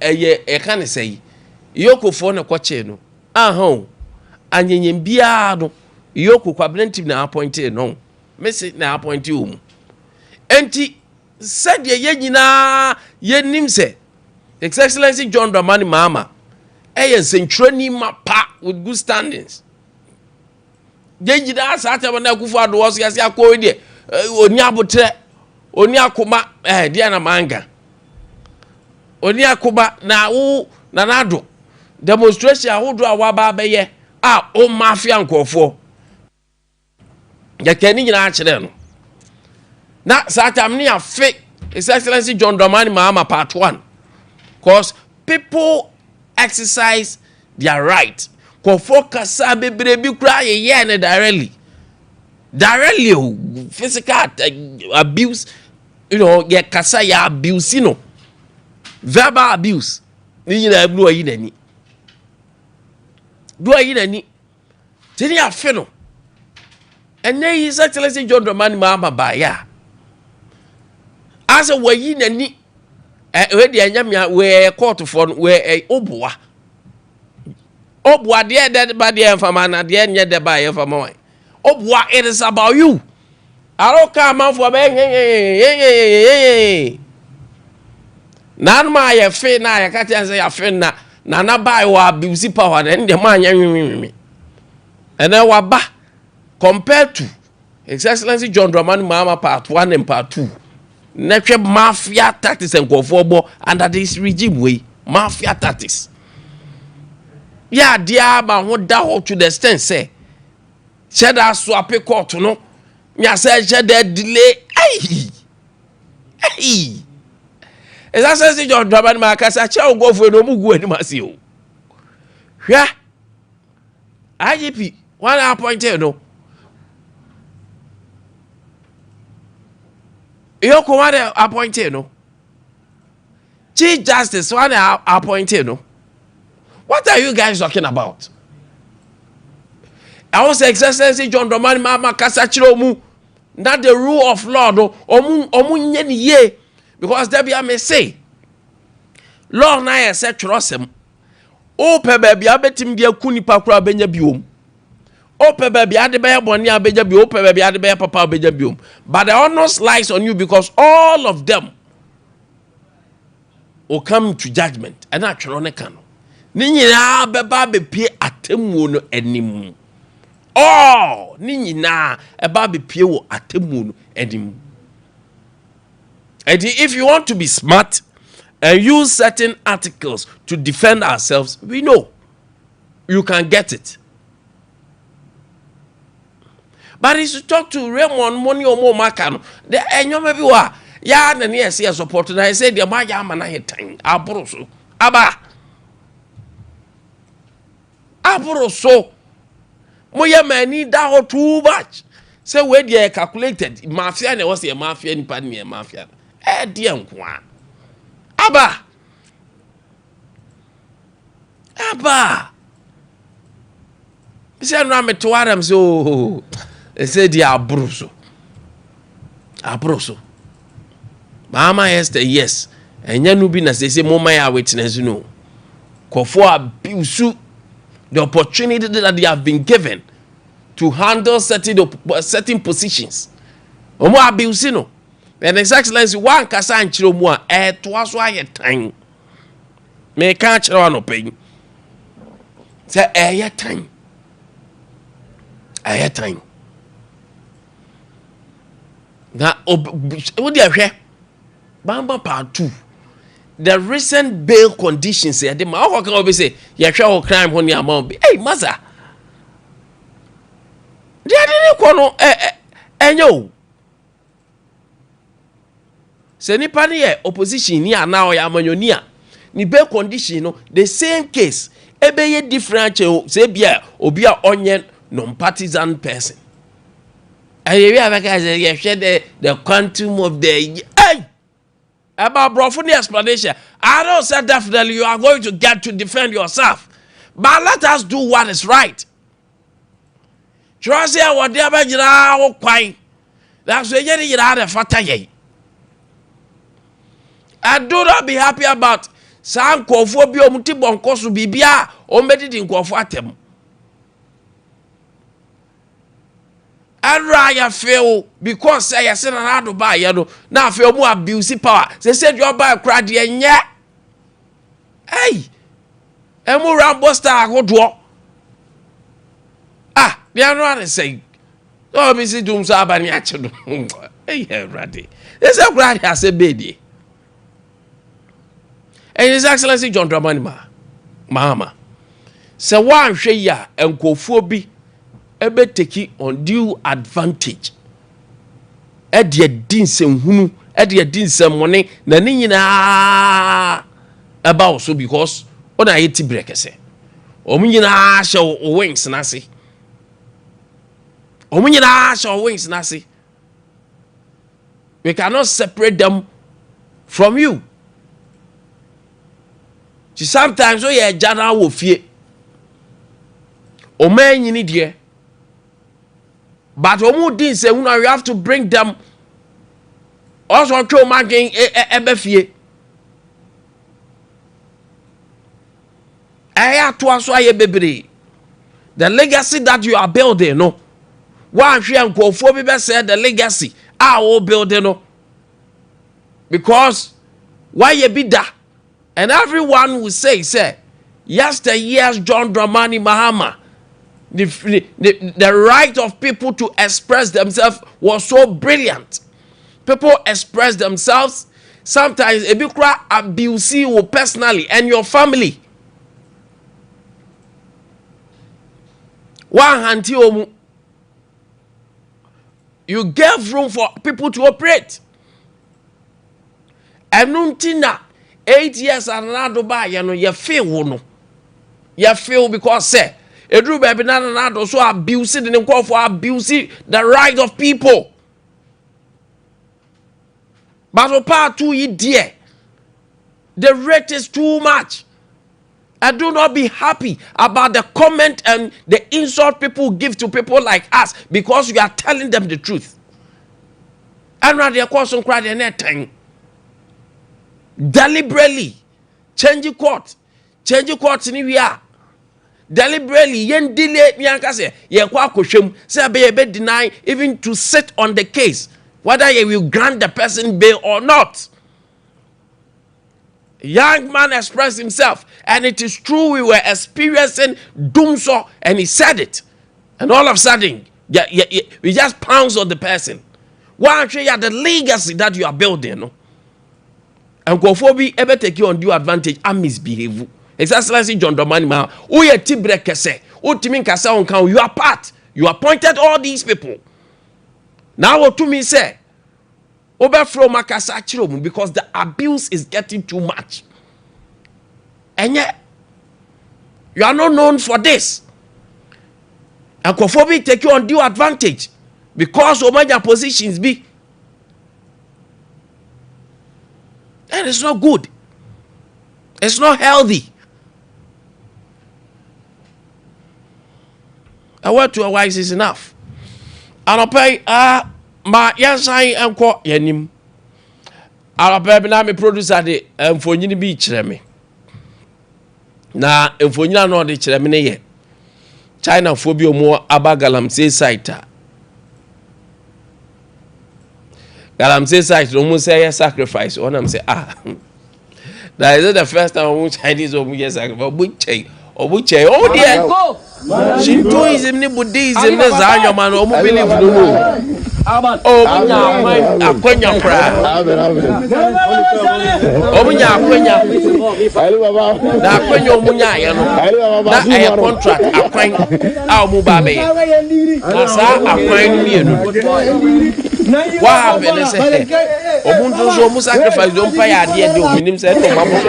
e kan say yoko for na kwache no ahon anyenyem bia no yoko kwabentim na appointed no message na appointed um enti said ye nyina ye nim se His Excellency John Dramani Mahama centrally mapa with good standings ye nyina sa ta na kufu ado so yase akọ de oni abotre oni akoma dia na manga oni akoma na wo na nado demonstration ahodo awaba beye o mafia nkofo ya kani nyina a kire no na satam ni afi His Excellency John Dramani Mahama part 1 cause people exercise their right kofo kasa bebre bi kura ye ne directly physical abuse, you know, ye kasa ya abuse, you know, verbal abuse. Ni na blue yi nani. Do yi nani. Tini afi no. Ene His Excellency John Dramani Mahama ba ya. Asa wo yi nani. We de anyamia we court for we oboa. Oboa de ba de enfama na de nye de ba enfama. Oboa, it is about you. I don't come out for me. Nan ma ye fe na ye kati say ya fe na na buy wa abuse power and the man me. And then wa ba compared to His Excellency John Dramani Mahama part 1 and part 2. Netwe mafia tactics and go for under this regime way. Mafia tactics. Yeah, dear ba ho da to the extent say Sheda swap court no. Me say sheda delay. Hey. Is that say John Dramani Mahama say che go for no mugu ani masi o. Hwa. IGP one appointed no. Yoko one appointed no. Chief Justice one appointed no. What are you guys talking about? I was Excellency John Dramani Mahama kasachiro mu not the rule of law no omu nye ni ye because there be a me say law na ye say trosem o pe ba bia betim dia kuni pakura benya biom o pe ba bia de be boni abenya biom o pe ba bia de be papa abenya biom but the honors lies on you because all of them will come to judgment and na twero ne kan ni nyina be ba be pie atemwo no anim. Oh, ni na eba be pie wo atemu no edim. And if you want to be smart and use certain articles to defend ourselves, we know you can get it. But if you talk to Raymond Money or more Makano, the enyo maybe wa ya na near see support and I said the ma ya man na time abroso abroso moya mani da ho too much. Say we dey calculated mafia na was a mafia ni pa ni mafia. Dey nko aba say no am to adam so say dey abroso mama yes enya no bi na say mama ya witness no kofo abuse the opportunity that they have been given to handle certain positions. Omo abuse no. And His Excellency one kasa anchiro mu a to aso aye tan. Me ka chiro ano pen. Say aye tan. Na wo dia hwe. Bamba part 2. The recent bail conditions here, the man can always say, "You shall crime when you amount." Hey, mother, they didn't know. Enyo, say ni pani opposition ni now ya manyonia. Ni bail condition no the same case. Ebe ye different say bia obia onye non-partisan person. And you have you share the quantum of the hey. About brofuni explanation. I don't say definitely you are going to get to defend yourself. But let us do what is right. Trust here what they are quite. That's why you are the fata ye. I do not be happy about saa nkofo bi omuti bonkoso bibia o medidi nkofo atem Ara ya feel because say ya se na do ba ye no na feel mu abuse power say you buy crowd de nye hey emu rambo star agodo they are not say oh me see dum so abani ache do hey ready this a crowd has a baby and His Excellency John Dramani Mahama say one hwe ya enkofuo bi ebe take undue advantage ede dinsem hunu ede dinsem mone na ni nyina about so because ona yeti brekese omunyina hye o wings na se omunyina hye o wings na se we cannot separate them from you. Sometimes we are jana wo fie o man nyini de but omu din say you have to bring them also to magin ebe fie aya to aso aye bebre the legacy that you are building no one hwe nkofo bi be say the legacy our building no because why you be that and everyone will say yesteryear's John Dramani Mahama the right of people to express themselves was so brilliant. People express themselves. Sometimes a bit abuse you personally and your family. One hand you gave room for people to operate. And nuntina 8 years and another by you feel no. You feel because say Edru baby na so abusing the call for abusing the right of people. But part 2 ye dear. The rate is too much. I do not be happy about the comment and the insult people give to people like us because you are telling them the truth. And now they call some cry the net time. Deliberately change court in we are. Deliberately yen delay nyanka say ye kwa kohwem say be deny even to sit on the case whether you will grant the person bail or not. Young man expressed himself and it is true we were experiencing doom so and he said it and all of a sudden we just pounce on the person. Why actually the legacy that you are building no and go for be ever take you undue advantage and misbehave. His Excellency John Dramani Mahama, who ye tibre kese, who timin kasa on count, you are part. You appointed all these people. Now what to me say, overflow makasa chiromu because the abuse is getting too much. And yet, you are not known for this. And Kofobi take you undue advantage because of major positions be. And it's not good. It's not healthy. A word to a wise is enough. And I'll pay my yes, I am quite yenim. I'll pay me producer de for you beach me. Na if we know the cheremine ye China phobia more abagalam say site. Galam say site almost say sacrifice. One am say that is the first time Chinese or we sacrifice. Oh dear. Shintoism ni Buddhism ni zanyo man o mu believe no mo. Oh munya akwanya kra. Oh munya akwanya. Na akwanya munya ya no. Na air contract akwan a mu ba be. Na sa akwan ni enu. What happened is Obuntu so mu sacrifice don't pay ade de o minim say to mamu so.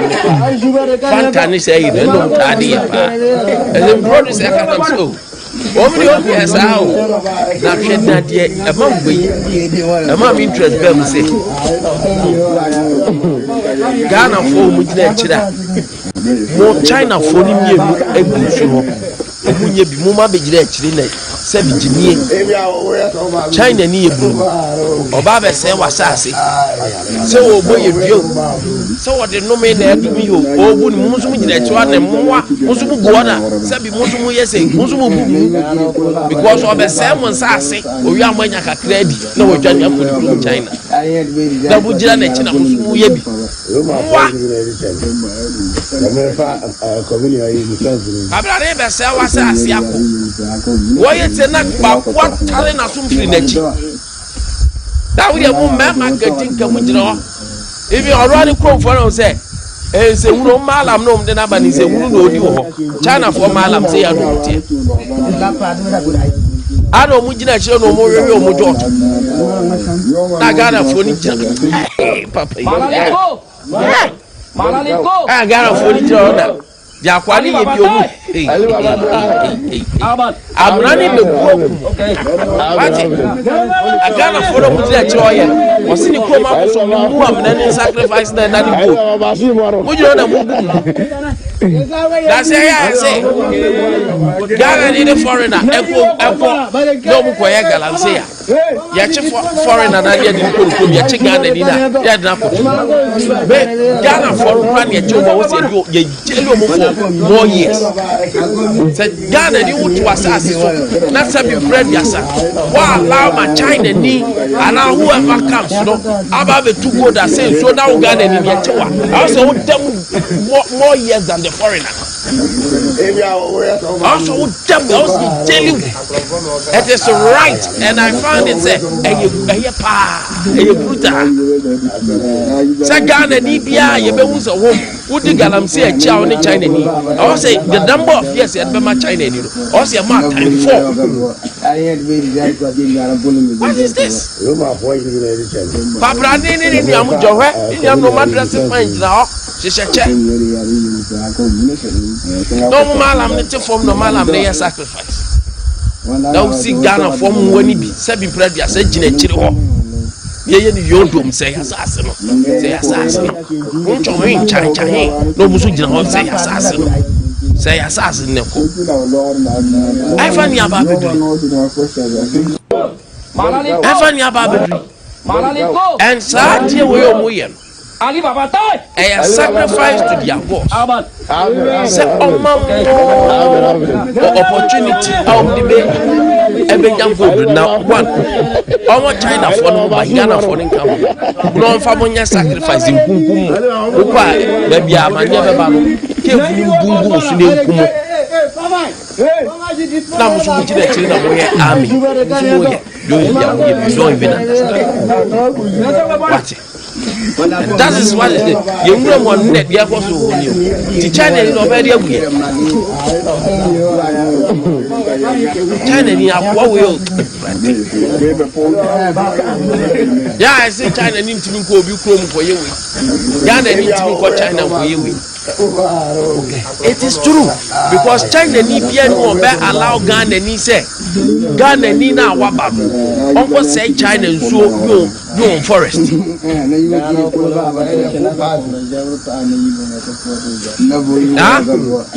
Fanta say you don't ade pa. And brother say can so. Omni yes how. Na hwe na de e ma ngwe. E ma me interest be mu say. Ghana for mu gina kira. Mo China for ni mienu egu so. Omunye bi mu ma be gina kire na sabi jimie China ni eburu oba be se wasase se wo boye bio se wo de no me na adumi yo obu ni musu mu gina chiwa na mwa musu mu goda sabi musu mu yese musu mu bu because oba se mo nsase owi amanya kakra di na wo twa ya ko China da bu jira na chi na musu mu ye bi wa abrare be se wasase ako wo ye tena ba kwa tare na sumfiri na chi da wo ye mu ma marketing ka mu jira ibi already come for us say se wuro malam no mde na ba ni se wuro no odi wo China for malam say ya no tie ano mu jina chi no mo wewe o mu jot na Ghana for ni jina papa malaliko Ghana for ni jina ja kwani ye bi omu amrani be ku ati Ghana for no mu jina chi oye wasi ni ko ma so mu amna sacrifice na na ni go mu jina na mu that's ya say Ghana ni the foreigner eko no mu ko ya galamse ya chi foreigner na dia di ko ya chi Ghana ni na ya na ko be Ghana foreigner ya chi o wo se ye jelo mu for more years say Ghana ni utu asase so na sabi bread yasa wa allow my China ni and whoever comes no aba be to go that say so now Ghana ni ya chi wa also them more years than the foreigner also them also tell you it is right and I found it say brutal say Ghana ni bia ye be hu so wo udi galamse a chia on China ni I say the number of years at be ma China ni I say ma time 4 what is this Papa ni am jowe ni am no madrasa fine na cheche no malam ni te form no malam na ya sacrifice now see Ghana form wani bi sabi bread ya say gina chiri ho ye ni yondom say asase no uncho hin chan no musu gina ho say asase no say asase ne ko Ifani aba bedri and sa tie we o mo ye Ali Baba tai a sacrifice to their gods say opportunity the be ebe jambo na one omo China for no ba Ghana for no come no fa monya sacrifice nkunkum kwa ba bia amanya be ba no ke bungu su ne nkumu na musu mu jira chiri na mo ye army musu mo ye don't even understand what that is what it is. You know what net dia ko so ni o ti China ni no be dia buye China ni akwa we o yeah I say China ni ntimi ko obi krom ko yewe Ghana ni ntimi ko China ko yewe it is true because China ni bia no be allow Ghana ni say Ghana ni na waba onko say China nso no forest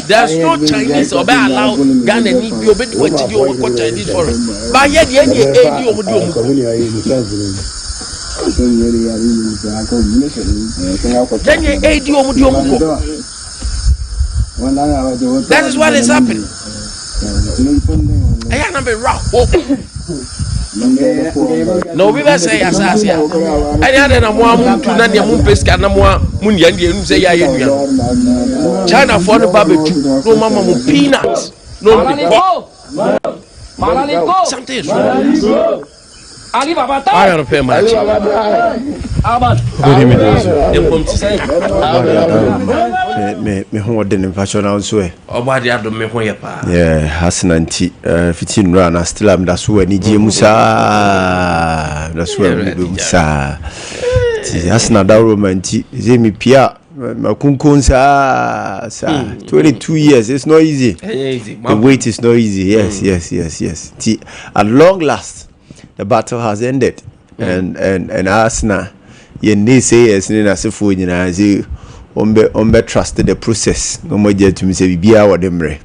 there's no Chinese or be allow Ghana ni bi obedi wachidi o ko Chinese forest ba ye de any edi o mudi o that is what is happening. I am be rough. No, we will say as ya. I had a one to none your moon pesca no more moon yan say ya. China for the barbecue, no mama peanuts, no something is wrong. Ali Baba I don't pay much. Me ho de fashion also e obadi adom me ho ye pa hasinanti 15 run still am da so ani je musa da so ani be musa ti hasina da romanti ze mi pia makunkun sa 22 years it's not easy. The wait is not easy. Yes. Ti at long last the battle has ended and Arsenal ye need say yes ni na sefo nyina ze ombe trust the process no mo je tumi se bibia wo demre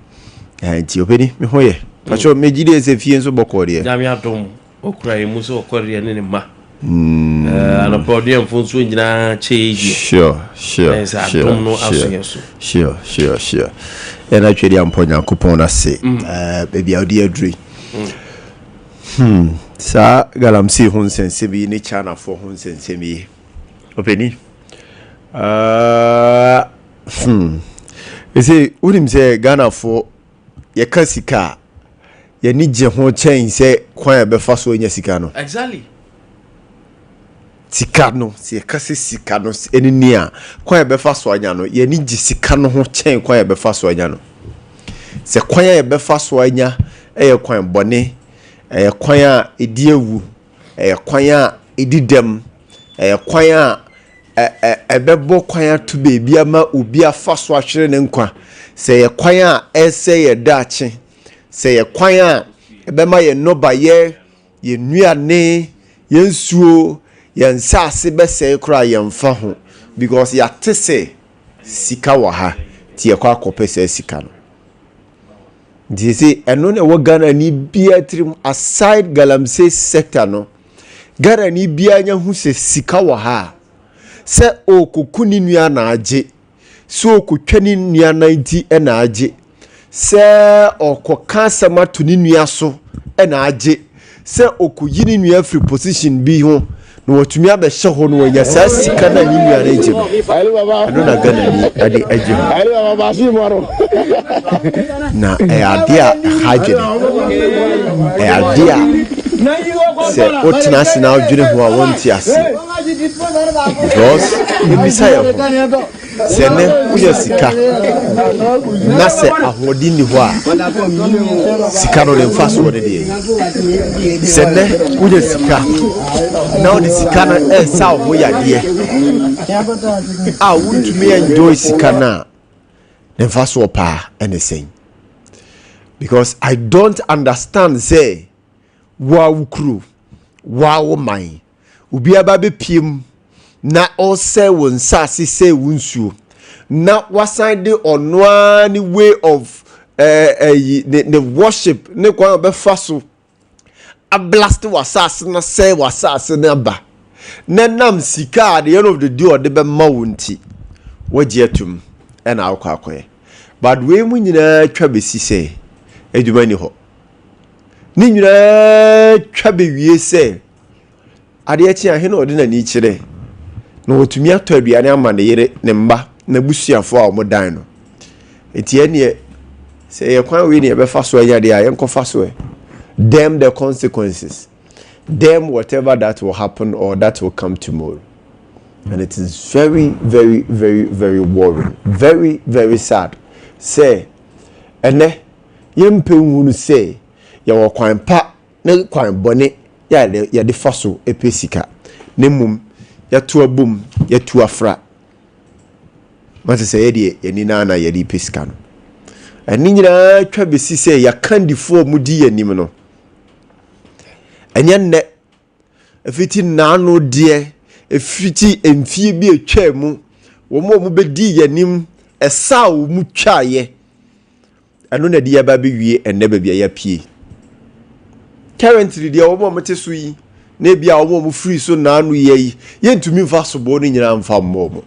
ti openi me hoye Pacho mejide se fie nso bokode. Nyame adom okura emu so okore ne ma. Ana podium funso nyina cheji. Sure. And actually am ponya kupon ase. Baby audi adri. Sa galamsi hun sense bi ni chana for hun sense mi. Openi. You see, unim say Ghana for ye kasika. Ye ni je ho chen say kwan be fa so nya sika no. Exactly. Sika no, se kase sika no enini a kwan be fa so anya no. Ye ni je sika no ho chen kwan be fa so anya no. Se kwan ye be fa so anya eye kwan bone, eye kwan a edi ewu, eye kwan a edi dem, eye kwan a ebebo kwan to baby ama obi afa so ahwere ne nkwa. Se ye kwan a ese ye dache. Se ye kwan a ebema ye noba ye nuane ye nsuo ye nsase bese kura ye mfa ho because ya tese sika wa ha ti ye kwa kopese sika no. Disi eno ne wo Ghana ni bia trim aside galamsey sector no. Ghana ni bia nya hu se sika wa ha. Se okukuni nua na age. So okutwani nua na nti na age. Se okoka sama to ni nua so na age. Se okuyini nua free position bi ho no watumi abehye ho no nya sa sika na ni nua na age no na Ghana ni ade age na Ade Akye Abia se otina sina odwene ho a wonti ase because emisaya se ne uye sika na se ahodi ni ho a sika no le mfaso wode de se ne uye sika na odi sika na sa ho ya de a wontumi enjoy sika na le mfaso pa anything because I don't understand say wow crew wow man ubi aba be piem na ose won sase say wunsuo na wasan de ono ni way of the worship ne kwa be faso a blast wasase na say wasase na ba na nam sika at the end of the day or de be ma wonti waje atum e na akwakoye but we mu nyina twa be si say eduma ni ho ni nyina twa be wie say ade achi ahe na ode na ni kire na otumi ato aduane ama ne yere ne mba na busuafo a omodan no etie ne say ye kwan we ne be fa so anya de a yenko fa so them the consequences them whatever that will happen or that will come tomorrow and it is very very very very worrying very very sad say ene yempe hunu say ye wo kwan pa ne kwan bone ya de fa so epesika ne mum ya to abum ya to afra mate say ye de yani na ye de pesika no ani nyina twa besi say ya kandifo mudi yanim no enye nne efiti nano de efiti emfie bi etwa mu wo mo bedi yanim esa wo mu twaye eno na de ya ba be wie enne ba bia ya pie currently de wo mo mete so yi na bia wo mo free so nano yi yentumi mfa so bo no nyina mfa mo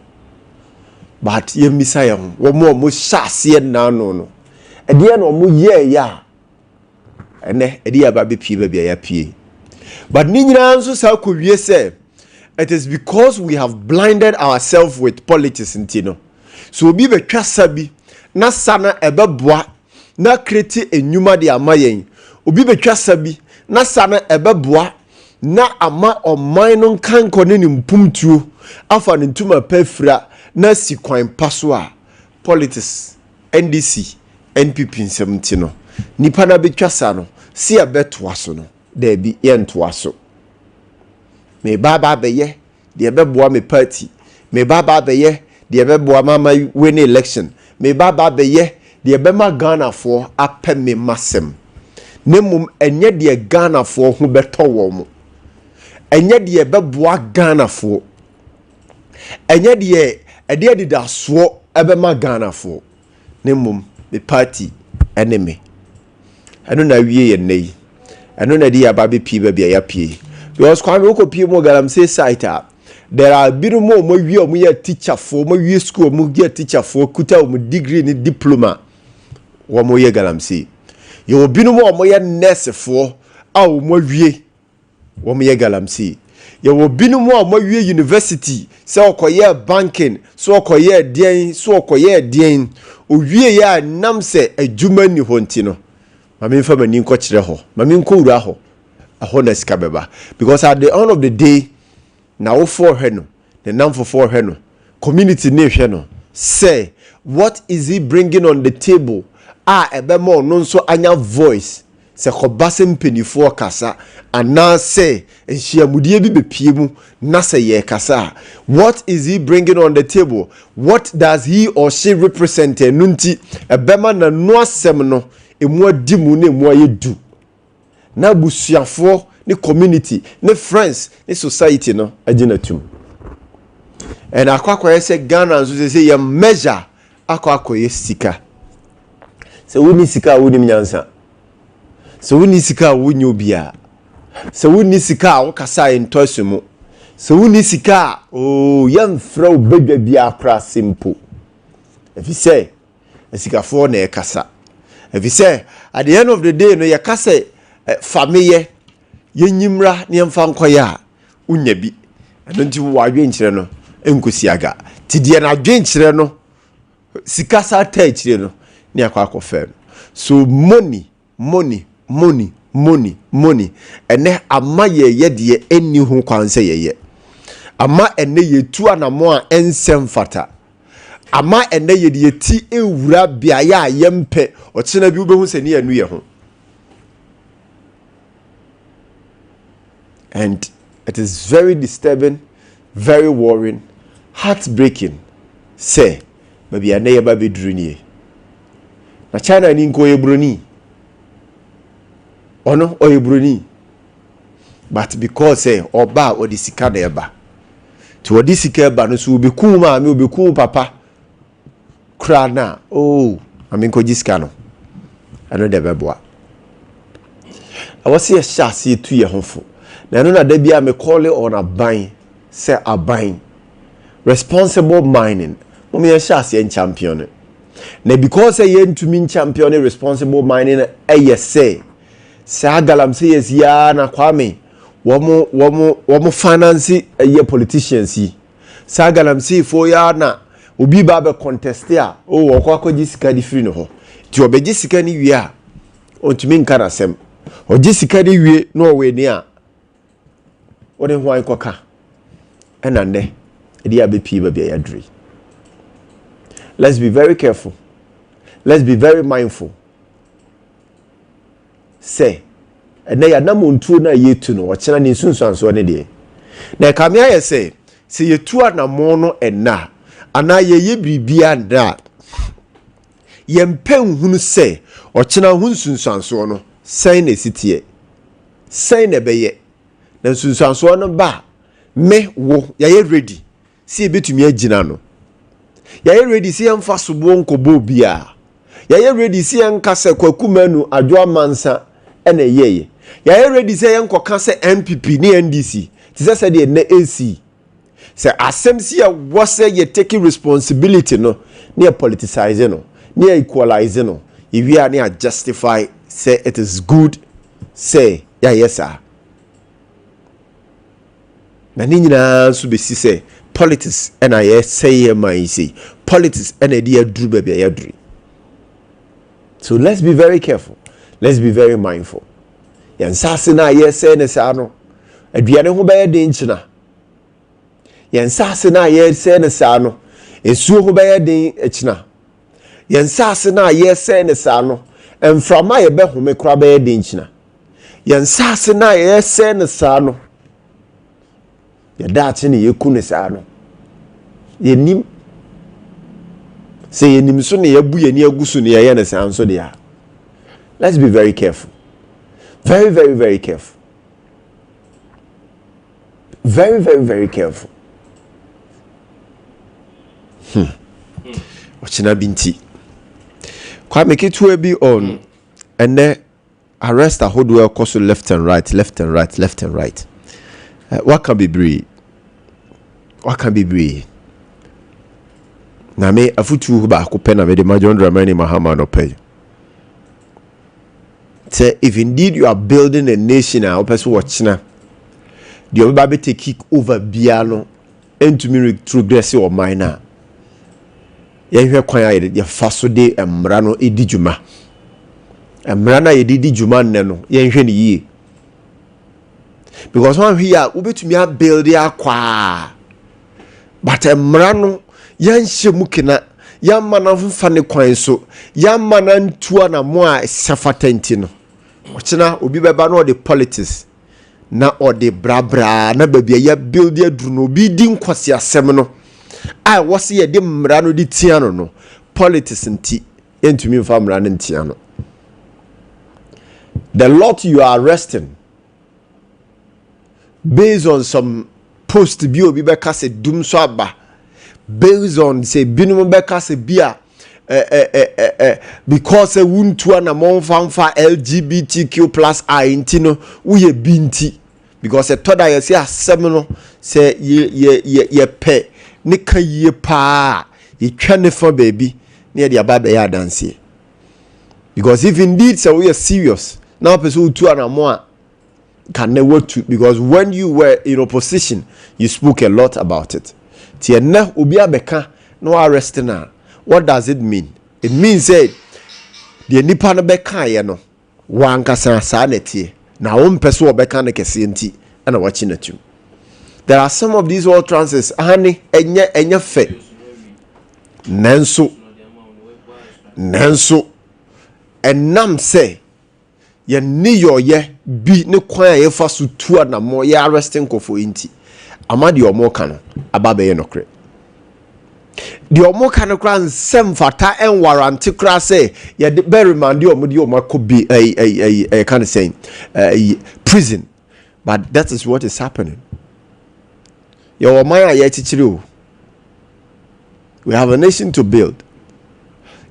but ye misaya wo mo hyase nano no ede na mo ye ya enne ede ya ba be pie ba bia ya pie but ni nyina nso sa ko wie say it is because we have blinded ourselves with politics ntino so obi be twasa bi na sana ebeboa na kreti enyuma de amayen obi be twasa bi na sana ebeboa na ama oman no kanko ne mpumtuo afa ne ntuma pafra na sikwan paso a politics NDC NPP nsɛmtino nipa na be twasa no si abetoa so no da bi yentoa so me baba beye de beboa me party me baba beye de beboa mama win election me baba beye de bema Ghana for apɛ me masem ne mum enye de Ghana for ho beto wo mo enye de beboa Ghana for enye de da so ebema Ghana for ne mum me party enemy ɛno na wie ye nei ɛno na di aba be pie ba bia ya pie because Kwame woko pie mo galamsey site a there are biru mo wie o mo ye teacher for mo wie school mo get teacher for kuta o mo degree ni diploma wo mo ye galamsey ye obinu mo ye nurse for a o mo wie wo mo ye galamsey ye obinu mo wie university se okoye banking so okoye den so okoye den o wie ya nam se adwuma ni honti no mami fa mani nko kire ho mami nko wura ho aho na sika beba because at the end of the day na wo for hwe no the nam for hwe no community ne hwe no say what is he bringing on the table ebemo no nso anya voice se kobase mpenifo kasa ana say ehyiamudie bi bepie mu na say ye kasa what is he bringing on the table what does he or she represent nunti ebema na no asem no emu adimu na emu ayedu na busuafo ni community ni friends ni society no agina tum and akwakoye say Ghana nso say ye measure akwakoye sika se woni sika woni nyansa se woni sika woni obia se woni sika wo kasa entosu mu se woni sika yamfra obedwa bia akra simple if you say sika for na kasa if you say at the end of the day no ya kasa family yenyimra ne mfa nkoya unya bi adonti wo adwenkyere no enkosiaga tidie na adwenkyere no sika sa taachire no ne akwa fam so money ene ama ye de eni hu kwanse ye ama ene yetu anamo a ensem fata ama ene ye de ti ewura bia ya yempe ochena bi ubehu se ne anu ye ho and it is very disturbing, very worrying, heartbreaking say maybe ane ye ba beduru nie na China ni nko yebroni ono oyebroni but because say oba odisika na eba to odisika eba no so obeku ma me obeku papa kra na aminko jisika no ano de beboa awose ye shase etu ye honfo na no na da bia me call it on aban say aban responsible mining mo me shase en champion na because ye ntumi champion responsible mining say galamsey yes ya na Kwame womo finance ye politicians yi galamsey fo ya na obi ba be contest a okwakoji sika di free no ho ti obeji sika ni wie a ontumi nka na sem oji sika di wie no we ni a wode ho an koka ena ne edi abepi ba bia ya dri. Let's be very careful. Let's be very mindful. Say, and they are not montu na yetu no wachana ni sunsanso ne de. Na kamia ye say, se yetu na mono ena ana ye bibia na yempen hunu say wachana hun sunsanso no sai na sitie. Sai na beye. Na sunsanso no ba me wo ye ready. Si ebetumi agina no. Ye ready si emfa sobo nkobo bia. Ye ready si enka se kwakumanu adwo mansa ene yeye. Ye ready si enkoka se MPP ni NDC. Ti se de na AC. Se asem si ya wose ye take responsibility no, ni politicize no, ni equalize no. If we are ni justify say it is good say ya yes sir. Na ni nyina so be si say politics and I say my say politics and idea drew baby adri. So let's be very careful. Let's be very mindful. Yan sase na ye say ne sa no aduane ho be den china. Yan sase na ye say ne sa no esuo ho be den china. Yan sase na ye say ne sa no emframa ye be home kra be den china. Yan sase na ye say ne sa no ya dachi ne yeku ne sa no yenim say yenim so ne yabu ye ne agusu ne ye ne sa nso de ya. Let's be very careful. Very, very, very careful. Very, very, very careful. Wachina binti. Kwame Nkwantabisa bi on ene arrest ahodoɔ ɛkɔ so left and right. What can be breed? Na me afutu ba akopɛ na me de Majon Dramani Mahama no pay. Say if indeed you are building a nation, a person watch na the obabe take kick over biano and to me progress or minor. Ya hwe kwan ya ya faso de emra no edi djuma. Emra na ye di djuma nne no ya hwe ne yie. Because one here obetumi a build ya kwa. But emra no ya nhye mukina ya mana mfa ne kwan so ya mana ntua na mo a sefatenti no. Ochina obi beba no the politics na ode brabra na babia ya build ya duru no bi di nkwase asem no. I was ye de mra no di tia no politics nti entumi mfa mra no ntia no. The lot you are arresting based on some post bi obi be ka se dum so aba based on say binum be ka se bia because a wuntu na monfa LGBTQ+ intino uye binti because a toda ye say asem no say ye pe ne ka ye pa ye twane for baby ne de aba be ya dance because if indeed say we are serious now person utu na mo a can never to because when you were in opposition you spoke a lot about it tie na obi abeka no arrest na. What does it mean? It means that the nipa no beka ye no wankasa sa netie na wo mpese wo beka ne kese nti na wachi natu. There are some of these all trances ahani enye fe nanso enam say ye ni yoye bi ne kwan ye fa so tu na mo ye arresting kofo nti amade omo ka no ababe ye nokre. The omo kan kra nsem fata en warranty kra say ye de be remand omo de omo kobi kind of saying prison, but that is what is happening. Your man ye chichiri o. We have a nation to build.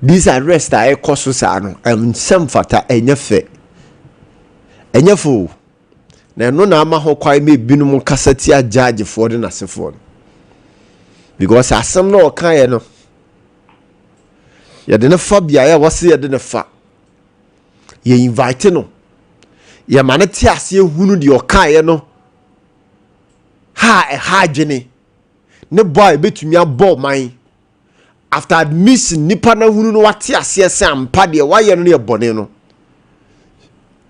These arrests are ekoso sa no nsem fata enye fe enye fo na no na ama ho kwai me binum kasati a judge for the nasefo. Because asem no kan ye no ye de ne fa bia ye wose ye de ne fa ye invite no ye mane ti ase ehunu de o kan ye no ha dwene ne boy betumi abọ man after admission nipa na hunu no wate ase ese ampa de wa ye no ye bone no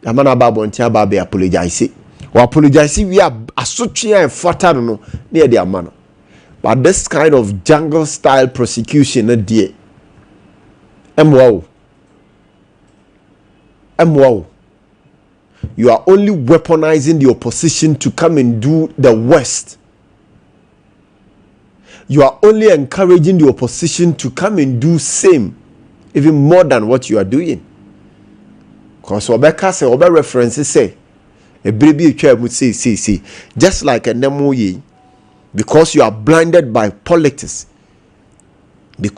amana babo ntia ba be apologize we apologize we are asotwe en fata no ne ye de amana. But this kind of jungle style prosecution na die MWO you are only weaponizing the opposition to come and do the worst. You are only encouraging the opposition to come and do same, even more than what you are doing. Because Obeka say Obe references say a baby would say just like a nemoye. Because you are blinded by politics. Mo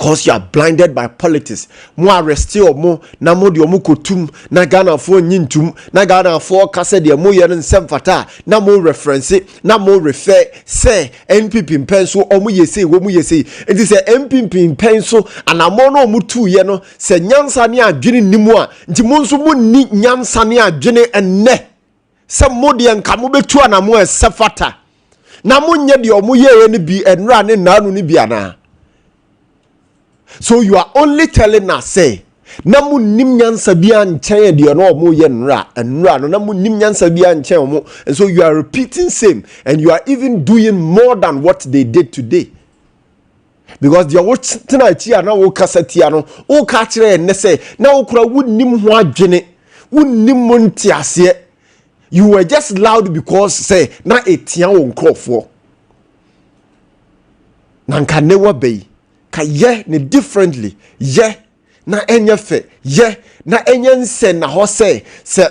arrest you mo na mo de mo kotum na Ghana fo nyintum na Ghana fo kase de mo ye nsem fata na mo reference na mo refer say NPP mpenso omo yesi wo mo yesi enti say NPP mpenso anamo no mo tu ye no say nyansa ne adwene nimu a nti mo nso mo ni nyansa ne adwene enne se mo de nka mo betu anamo esefata na munye de omuye ne bi enra ne nanu ne bi ana. So you are only telling us say na munnim nyansa bia nchen de no omuye enra no na munnim nyansa bia nchen omo, and so you are repeating same and you are even doing more than what they did today. Because the what tonight here na wo kasati ano wo ka kire ne say na wo kura wunnim ho adwene wunnim montiase. You were just loud because say na etia wo nkrofo na nka newa be ka ye ne differently ye na enye fe ye na enye nse na ho say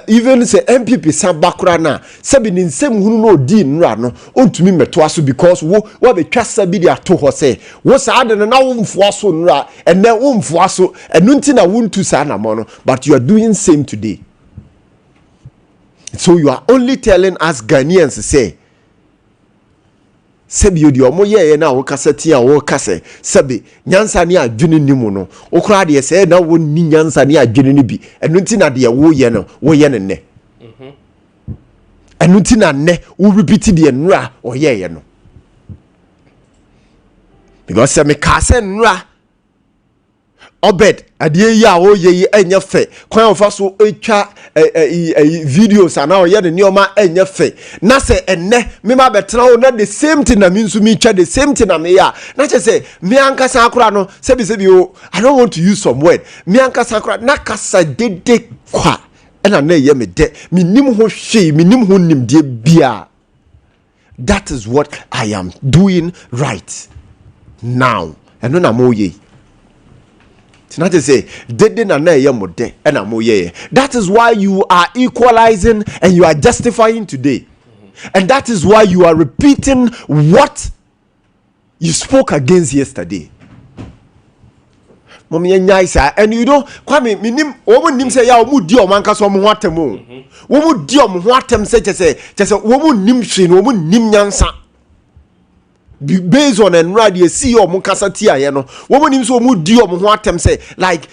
even say MPP san bakura na se bi ni nsem hunu no di nra no ontumi meto aso because wo be twasa bi de ato ho say wo sa ade na wo mfo aso nra ene wo mfo aso enu nti na wo ntu sa na mo no, but you are doing same today. So you are only telling us Ghanaians to say, Sebi odi omo ye na wo kasa ti a wo kasa sebi nyansa ne adwene nimu no wo kra de se na wo ni nyansa ne adwene ni bi enu ti na de wo ye no wo ye ne ne enu ti na ne wo repeat de nra o ye no because se me ka se nra obed adie yi a wo ye enya fe kwan ofa so etwa videos ana o ye ne neoma enya fe na se enne me ma betra o na the same thing na me nso me twa the same thing na me ya na che se me ankasa akura no sebi o I don't want to use some word me ankasa akura na kasa dede kwa ena na ye me de me nim ho hwe me nim ho nim de bia. That is what I am doing right now eno na mo ye. Not to say, that is why you are equalizing and you are justifying today. And that is why you are repeating what you spoke against yesterday. And you know, Kwame, woman nim say ya omu di o manka so omu hwatem o. Womu di omu hwatem say womu nim hwe no womu nim nyansa. Based on and radio see your mukasati ayeno woman him so mu di o ho atem say like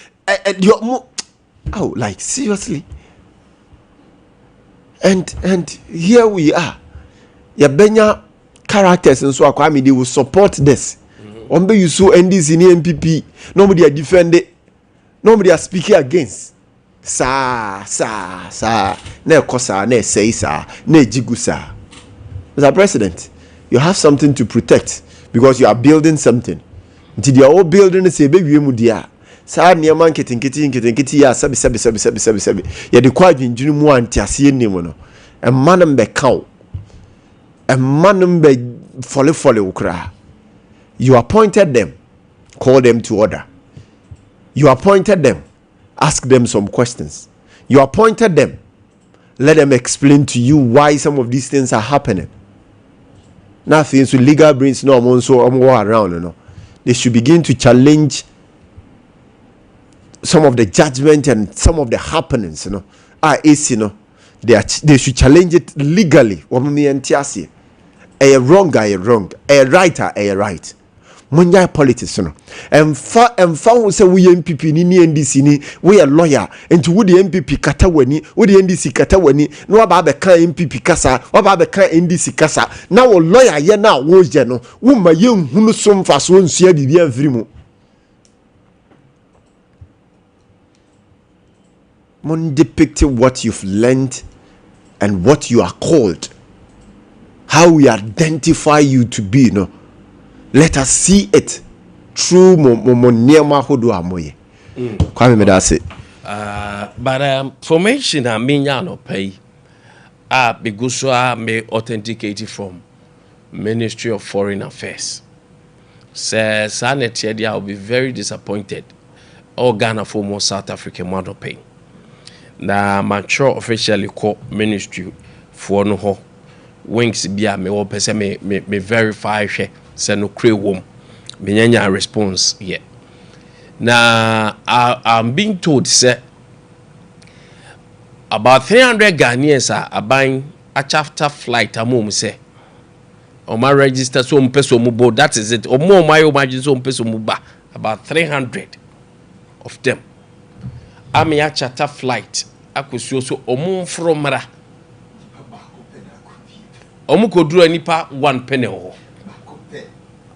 like seriously and here we are ya benya characters and so Kwame they will support this ombe you so NDC ni MPP nobody are defend it nobody are speaking against sa na kosa na say sa na jigu sa. Mr. President, you have something to protect because you are building something. Until you are all building the same baby mudia. Sa niaman ketinketi ya sabi. Ya de kwa dwendwene mu antiase nim no. E manam be kaw. E manam be fole ukra. You appointed them. Call them to order. You appointed them. Ask them some questions. You appointed them. Let them explain to you why some of these things are happening. Nothing so legal brains no more so around, you know. They should begin to challenge some of the judgment and some of the happenings, you know. You know, they should challenge it legally. A wrong, a right, a right. Munya politics, you know. And who say we MPP ni NDC ni we a lawyer into would the MPP kataweni would the NDC kataweni no about the MPP kasa about the NDC kasa now a lawyer ye now was jeno wuma young who some fast won't see the every mo mon depicting what you've learned and what you are called, how we identify you to be, you know. Let us see it through Moniama Hodo Amoye. Kwame Medase. But formation I mean no pay. Beguswa may authenticate from Ministry of Foreign Affairs. Says Sanity, I will be very disappointed. All Ghana for more South African model pay. Now, mature officially call Ministry for no ho wings be me or person me verify she. Say no crave wom menyanya response yet. Now I'm being told say about 300 Ghanaians are buying a charter flight amom say on my register so mpeso mubo, that is it, or more my imagine so mpeso muba, about 300 of them. I'm a charter flight akusuo so omo from mara omo koduru nipa 1 penny ho.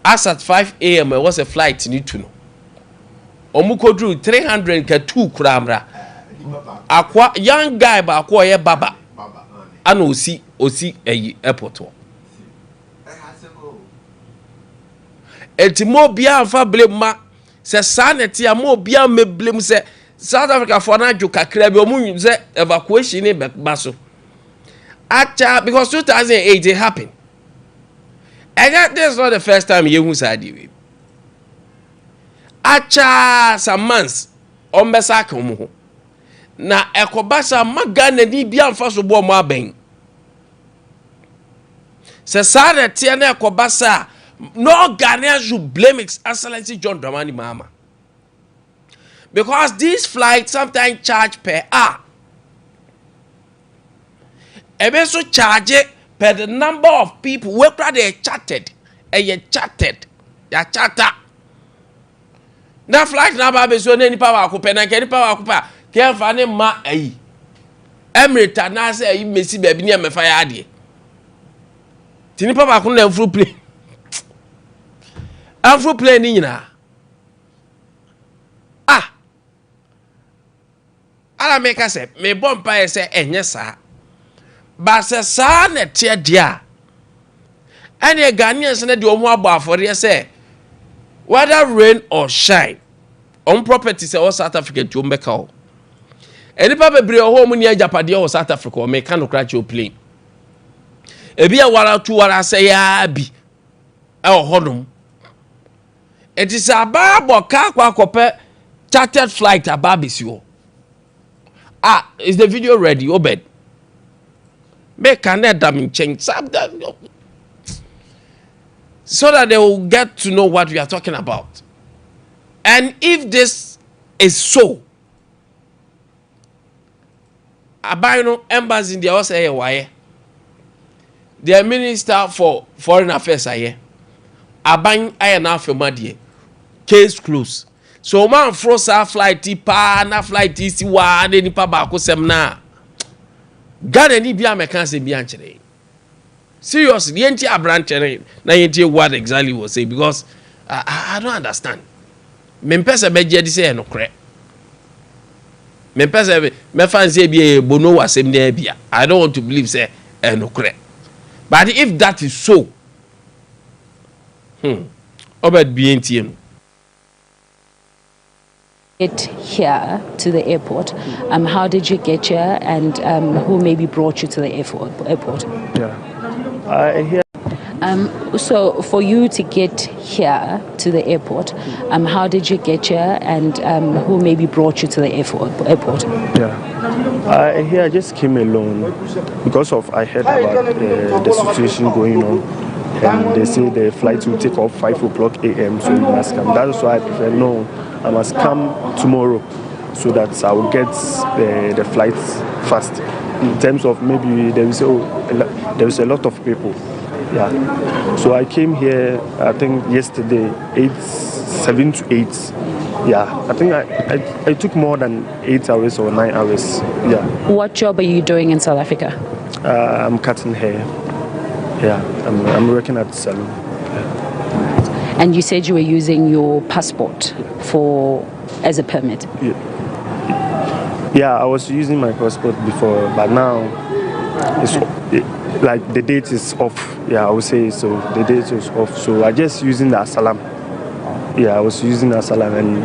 As at 5 a.m. it was a flight need to know. Omukodru 300 ka 2 kramra. Akwa young guy ba akwa ye baba. Ana osi airport. Eti mo bia amfa blame ma se sanity a mo bia me blame se South Africa for na jo kakra bi omu se evacuation ni ba so. Acha because 2008 it happened. And that's not the first time you said it. Acha some months on Besaka. Na Ekobasa Magana ni bian faso bo mo aben. Se Sara Tiana Ekobasa no Ghanaians should blame His Excellency John Dramani Mahama. Because these flights sometimes charge per hour. ebe so charge per the number of people we kra dey chatted chatted ya chatter na flight na ba be so na nipa wa ko pe na ke nipa wa ko pa ke fa ne ma ayi Emirate na say ayi mesi ba bi ne mefa ya ade ti nipa ba ko na fru plane afro plane ni nyina ala me ka se me bompa ye se enye sa ba se sa na tie dia ene Ghanaians na de omo abo afore se whether rain or shine on property se South Africa to mbeka o eni pa bebre o mu ni ajapade o South Africa o me ka no kra che plane ebi ya wara tu wara se ya bi e o hodum it is about ka kwa kope chartered flight ababisi o is the video ready Obed make an damn change so that they will get to know what we are talking about. And if this is so, Abino embassy in the house why the minister for foreign affairs aye Aban aye na afemade case closed. So man froze our flight pa na flight isi wa de nipa ba ko sem na Ghana ni bia meka se bia nkyere. Seriously, yenti abranche na yenti what exactly was say because I don't understand. Me pese beje di say no kre. Me pese me fan say bia bono wasem na bia. I don't want to believe say no kre. But if that is so, Obed BNTM Get here to the airport. How did you get here, and who maybe brought you to the airport? Yeah, I hear. So for you to get here to the airport, how did you get here, and who maybe brought you to the airport? Yeah, I hear I just came alone because of I heard about the situation going on. And they say the flight will take off 5 o'clock a.m. so you must come. That's why I prefer no. I must come tomorrow so that I will get the flight fast. In terms of maybe there is a lot of people. Yeah. So I came here I think yesterday 7 to 8. Yeah. I think I took more than 8 hours or 9 hours. Yeah. What job are you doing in South Africa? I'm cutting hair. Yeah, I'm working at the salon. Yeah. And you said you were using your passport as a permit? Yeah, I was using my passport before, but now it's like the date is off. Yeah, I would say so. The date is off, so I just using the asylum. Yeah, I was using the asylum, and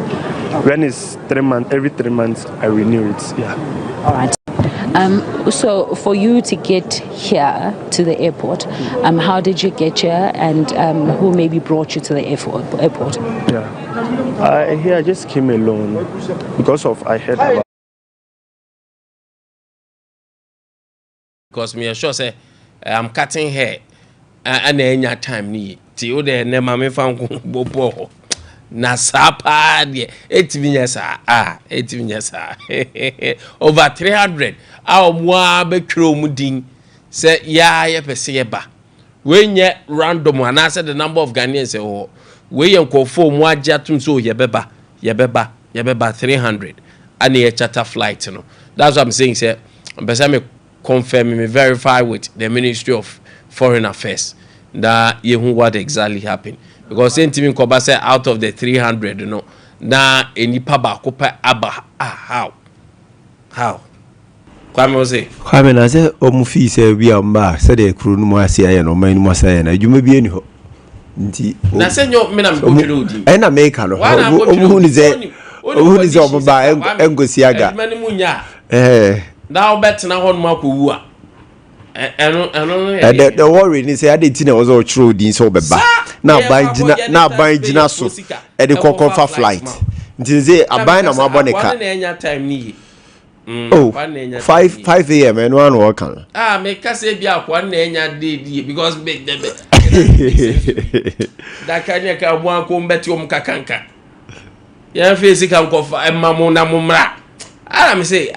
when it's 3 months, every 3 months I renew it. Yeah. All right. So for you to get here to the airport, how did you get here, and who maybe brought you to the airport? Yeah, I just came alone because of I heard about. Because me sure say I'm cutting hair and any time ni ti o de ne ma me fan ko bobo na sapa de etiminyesa etiminyesa over 300 mo be kro mu din say ye pese ye ba we nye random and I said the number of Ghanaians say we yankofo mu ajatum so ye beba 300 and ye charter flight no. That's what I'm saying say pese me confirm me verify with the Ministry of Foreign Affairs that you who what exactly happened. Because same team Koba say out of the 300, you know, na enipa ba kopa aba how Kwame say Kwame na say omufi say bi amba say the crew no mo asia no man mo asia na adwuma bi eni ho nti na say nyo me na me kodwere odi e na make no omu ni say obaba engosi aga na obet na hon ma ko wu a the worry ni say ade ti na was all true din so obeba na ban gina so e de kokofa flight nti say aban na mo aboneka na enya time ni 5 a.m. and one work me ka say bia kwa na enya dey because make them da kanya ka mo anko mbeti om kakanka ya face kan kofa emma mo na mo mra me say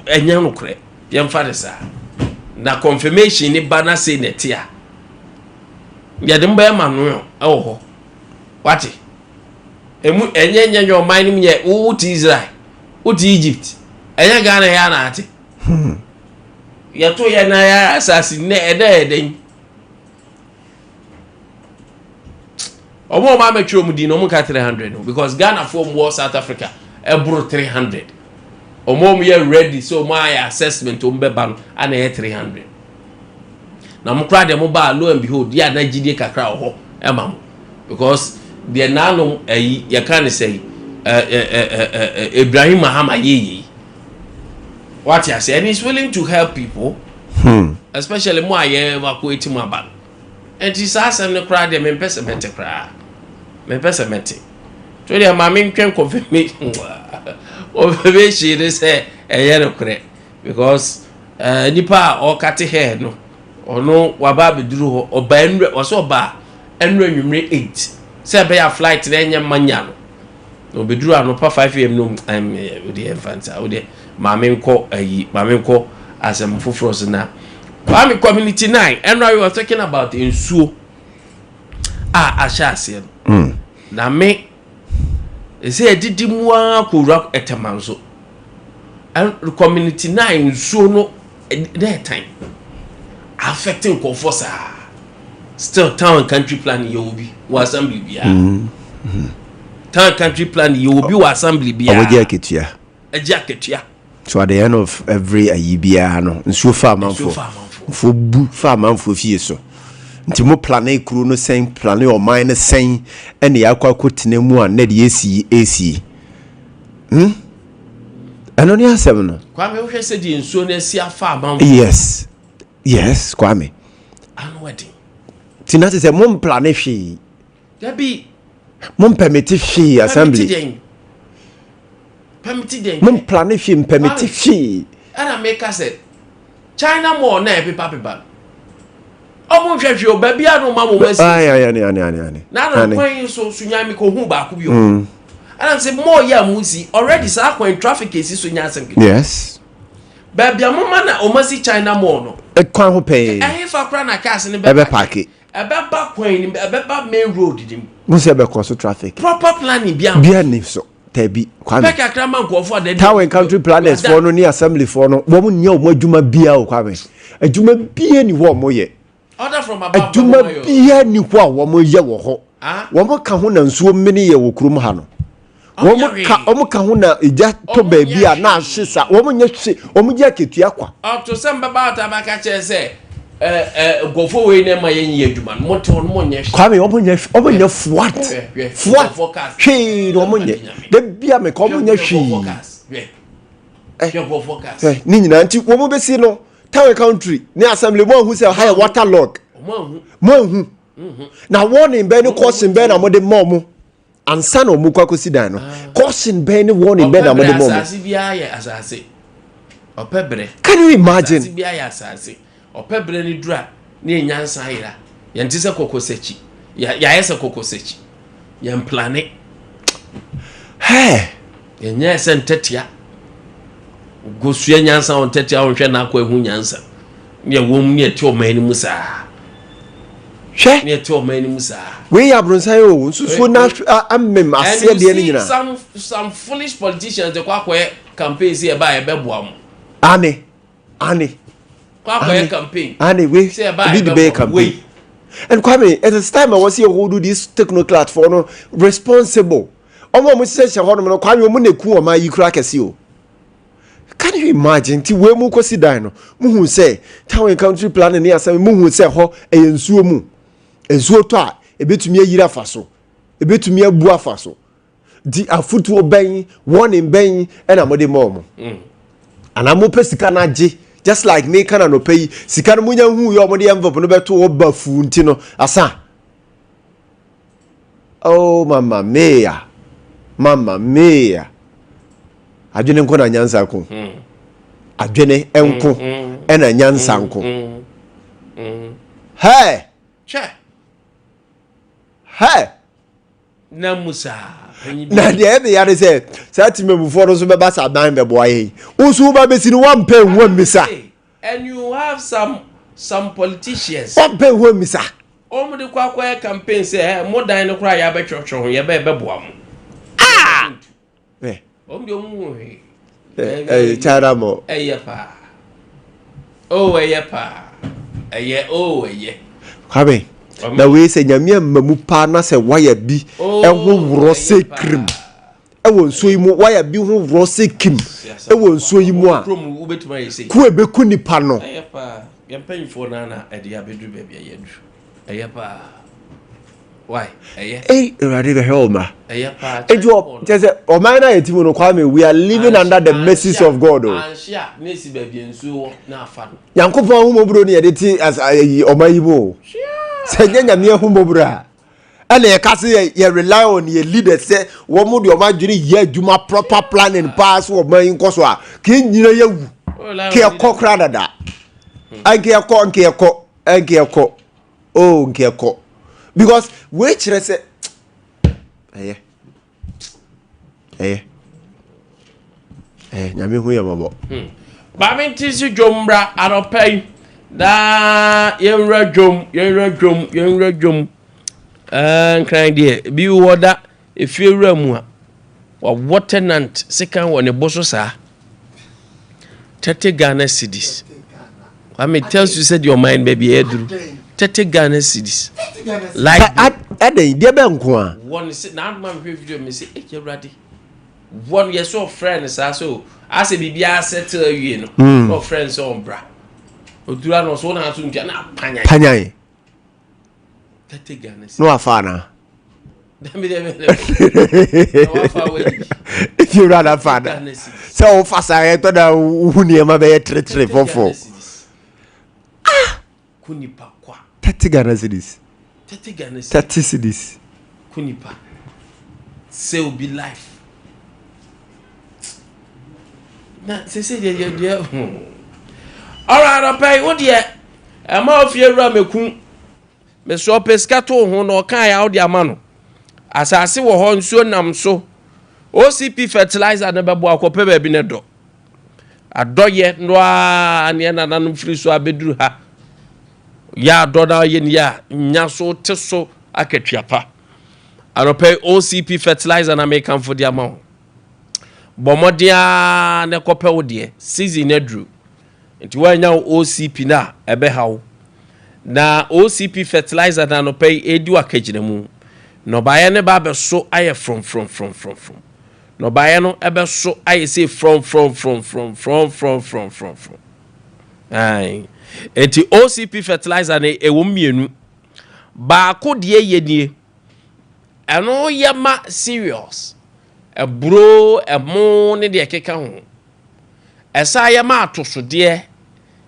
enya no kre yɛmfa de saa na confirmation ni ba na say netia yɛde mbɛ ma no ɛwɔ hɔ wate emu enye your mind nim yɛ wo ti Israel wo ti Egypt enye Ghana ya na ate yɛto yɛ na ya assassin ne ɛda omo ma metwe mu di no mu ka 300 no because Ghana from war South Africa ebro 300 omo mu yɛ ready so my assessment o mbeba no ana yɛ 300 na mo kra de mo ba lo and behold ya na gidie kakra ho ema mo because the nano you can say Ibrahim Mahama ye what you say and he's willing to help people especially more ye evacuate mo aba and he says am no kra de me pese mete kra me pese mete to dey ma me ntwen confirmation o be she dey say eye no kre because nipa o cut hair no ono waba beduru ho oba enre o so oba enre nwumre 8 say be ya flight na enye manya no beduru anopa 5am no we dey infanta we dey maame nko asem foforo na Kwame community 9 and we were talking about insuo ashase na me say didi mu akora etemanso and community 9 insuo no that time affecting conforsa still town and country plan you will be assembly bia town country plan you will be assembly bia oje aketua so at the end of every ayibia no nsuo fa manfo fo bu fa manfo fie so nti mo plane kru no sen plane o mine sen ene yakwa kotena mu an na de esi eno ni asem no Kwame wo hwese di nsuo na si afa manfo yes Kwame anu wadi tinati se mo plane hwe dabi mo permit hwe assembly permitted mon plane hwe permit hwe ana make us China more na paper omo hwehwe o ba bia no mamo masi ani na no kwan so sunyami ko hu ba ko bi o ana say more ya musi already sa kwan traffic esi sunyasem yes ba bia mo ma na o masi China more no kwan ho pe fa kra na cars ni be park e ba kwan ni ba main road dim mo se be cross traffic proper planning bia ni so tabi Kwame be kakra man ko for the town and country planners for no ni assembly for no wo mo nya o mo adwuma bia o Kwame adwuma bia ni wo mo ye order from above adwuma bia ni ho a wo mo ye wo ho wo mo ka ho na nsuo mmeni ye wo kurum ha no wo mo ka ho na eja to ba bia na ahisa wo mo nya hwe wo mo je ketua kwa to some baba ta ba ka che say gofo we ne ma yen adwuma mo te mo nya hwe Kwame wo mo nya fuat hwe no mo nya de bia me ko mo nya hwe ni nyina nti wo mo besi no town country ni assembly mo hu say high water log mo hu na warning be ni caution be na mo de mo ansa na mo kwakosi dan no caution be ni warning be na mo de mo asase bia ya asase opebre can you imagine asase bia ya asase opebre ni dura ni nyansa ira yenti se kokosechi ya yesa kokosechi yan plane yenye se ntetia gosua nyansa on tetia on hwe na akwa ehu nyansa ne wom ne eti o mani musa hwe ne eti o mani musa we ya bronsan o so na amem ase de ni nyina some foolish politicians de kwa campaign see ba e beboa mo ani kwa campaign ani we be the campaign and Kwame at the time I was here who do this technocrat for no responsible omo mo se se ho no Kwame mo na ku o ma yi kura kese o. Can you imagine ti we mu kosi dan no muhu say town country plan ni asem muhu say ho ensuo mu ensuo to a ebetumi ayira afaso ebetumi abu afaso di afutuo ben warning ben na mo de mom ana mo pesika na age just like me kana no pay sika no munya hu yo mo de envelope no beto obafu nti no asa oh mama mia adwene nko na nyansa ko adwene enko ena nyansa nko che na musa na de e ya say sati me before no so be ba sa ban be boy usu ba be si no one pay one misa and you have some politicians one pay one misa de kwa campaign say mo dan no kra ya be twotwo ho ye be boa mo de omu chara mo pa eye pa eye Kwame na we say nyame mamu pa na say waya bi ho woro se krim wo nso yi mu waya bi ho woro se kim wo nso yi mu a ku ebeku nipa no eye pa yempanyfo na ede abedu bebia yedu eye pa why eye ready the hell ma eye pa ejo say o man na yetimu no Kwame we are living under the mercies of God anhia na esi bebia nso na afa no yankopon hu mobro ne yede ti as o man yi bo say nyame hu mobro a and ye ka say ye rely on ye leaders say wo mu de o ma dwene ye adwuma proper planning pass wo man nko so a ke nyina ye wu ke kokra dada anke ekọ oh nke ekọ because we chere say nyame hu ye mabo ba me ntisi dwombra aropai da yenra dwom nkran de bi woda efiewura mu a wa waternant second one boso sa 30 Ghana cedis. I mean tells you said your mind maybe edru 30 Ghana cedis like ade de be nko a one say na man video me say ewrade one yes so friend sa so as bibia settle awie no no friends on bra odura no so na so ntia na panyan 30 Ghana cedis no afana if you rather father so fast I thought that uni ma be 3 kunipa kwa 30 Ghana cedis 30 cedis kunipa say will be life na say dey all right pay what there am of yewra meku me so pescato ho no kan ya odi ama no asase wo ho nsuo nam so OCP fertilizer na bebo akope ba bi ne do adoye no a ne na nanum firi so abeduru ha ya do na ye ne ya nya so teso akatwiapa anope OCP fertilizer na make am for the amount bomodia ne kope wo de season adru nti wanya OCP na ebe hawo na OCP fertilizer na no pay edu akagina mu no baye ne ba be so aye from no baye no ebe so aye say from ai enti OCP fertilizer ne ewo mienu ba ko de ye nie eno ye ma serious ebro emo ne de keka ho esa ye ma atoso de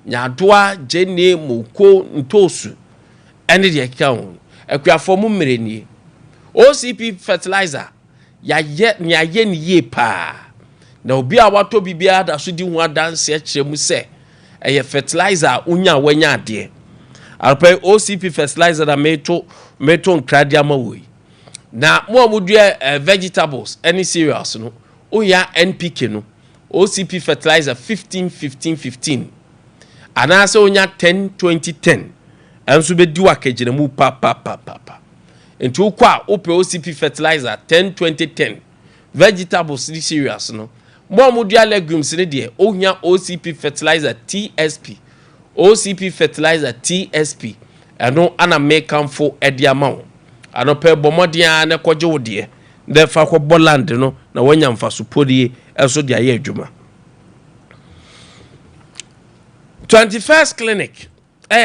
nyadoa jene moko ntosu ene de keka ho akuafo mu mmereni OCP fertilizer ya ye ni ye pa na obi a wato bibia da so di hu adanse kiremu se eye fertilizer unya wanya ade alpai OCP fertilizer da meto nkradia mawoi na mo amudua vegetables any cereals no oya NPK no OCP fertilizer 15 anase onya 10 enso be di wakagina mu pa enti ukwa ope OCP fertilizer 10 vegetables cereals no mo amudua legumes ne de onya OCP fertilizer TSP eno ana make am for ediamao anope bomodia na koje wode de fa ko boland no na wanya mfa so podie eso de aye adwuma 21st clinic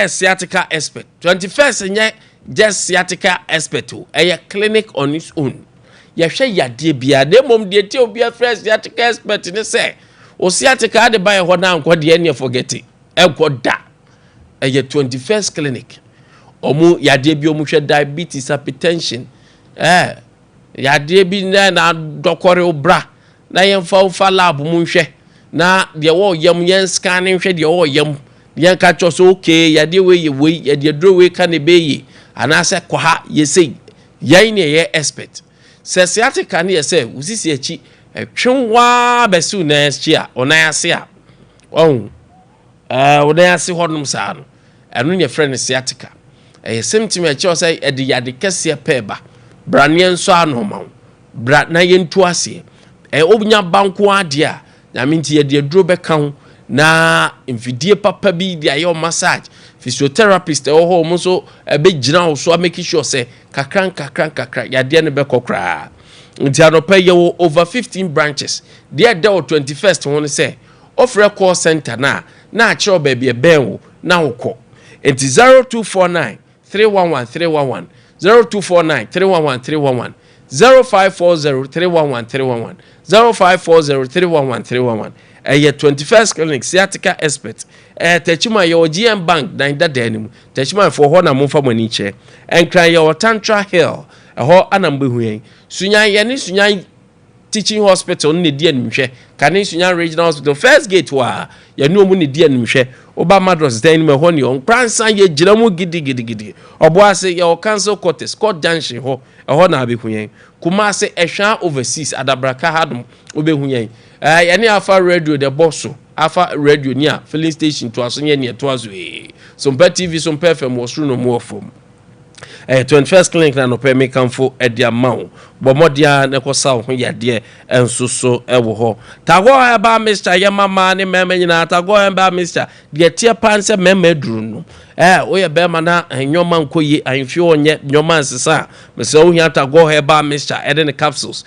sciatica expert 21st nye just sciatica expert clinic on its own ye hwe yade bia de mom de tie obi fresh sciatica expert ne say o sciatica de buy ho na anko de ne forget it da 21st clinic omu yade bi omu hwe diabetes hypertension yade bi na dokore obra na yemfa lab mu hwe na de wo yem yen scanning hwe de wo yem yen ka cho so okay yade we yade dro we ka ne be yi anase kwa ha ye say yen ne ye expert se sciatica ne say usisi echi twinwa besu na echi onan ase a onan ase hodum saa no eno ne friend sciatica symptom echi o say e de yade kese peba brane nso anoma bra na yentu ase obunya banko ade a na minti ye de duro beka ho na mfidie papa bi de ayo massage physiotherapist ho mo so be gina wo so make sure say kakran ya de ne be kokra nti anopa ye over 15 branches there dey 21st won say offer call center na achiro ba bia ben wo na wokọ nti 0249 311 0249 311 311 0540 311 311 0540 311 311 21st clinic sciatica expert techima your GM bank dan da danim techima for ho na momfa mani che enkran your tantra hill ho anambe huyen sunyan ye ni sunyan teaching hospital ne di animhwe kane sunyan regional hospital first gate wa ye no mu ne di animhwe oba madros dan me ho ne on pransan ye gira mu gidi obo ase ye cancel cortes court junction ho na abehuyen kuma ase ehwa overseas adabraka hadum obehuyen ye ne afa radio the boss afa radio ni a filling station to aso ye ne to aso Sompa TV Sompa FM was no more from 21st clinic na no pay me kamfo edia mawo bomodia ne kosa ho yade enso so ewo ho tago eba Mr. Yamama ne mema nyina tago eba Mr. de tie panse mema duru no oye be ma na nyoma nkoyi anfi onye nyoma nsesa mese wo hia tago eba Mr. eden capsules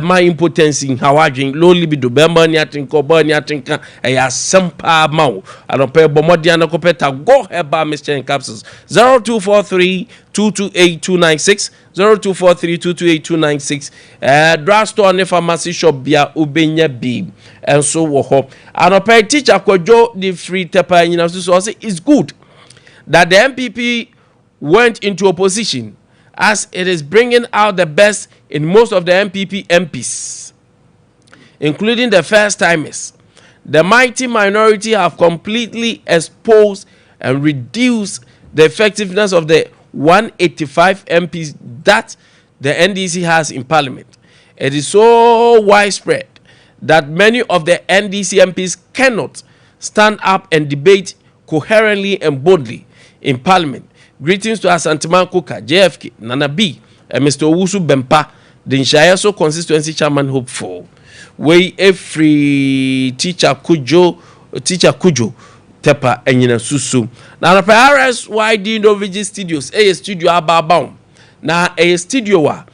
my impotence in hawadwin low libido be ma ni atinko ba ni atinka ya sempa mawo anope bomodia ne kopeta tago eba Mr. capsules 0243 228 296 drugstore ne pharmacy shop bia ubenya bi enso wo ho anope teacher Kwadwo the free tepa nyina so say it's good that the MPP went into opposition as it is bringing out the best in most of the MPP MPs, including the first timers. The mighty minority have completely exposed and reduced the effectiveness of the 185 MPs that the NDC has in parliament. It is so widespread that many of the NDC MPs cannot stand up and debate coherently and boldly in parliament. Greetings to Asanteman Kuka, JFK, Nana B, and Mr. Owusu Bempa, the Nshayaso constituency chairman hopeful. We every teacher Kujo Tepa enyina susu na RS YD Novigi Studios studio ababam na studio wa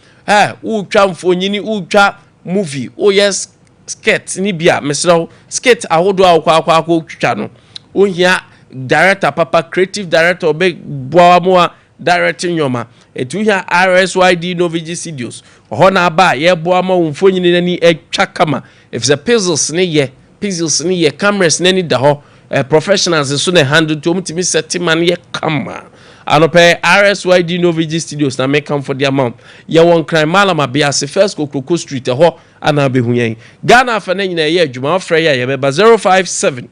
utwa mfonyini utwa movie yes skit ni bia mesro skit ahodo akwa utwa no ohia director papa creative director be boamoa directing nyoma etuhia RSYD Novigi Studios ho na aba ye boama mfonyini nani etwa kama if the puzzles ne ye cameras nani da ho professionals so na handle to mutimi set man ye kama anope RSYD Novigi Studios na make come for the amount ye won crime malama bia se first Kokoko Street ho ana be huyen Ghana fa na nyina ye adwuma ofre ye be 057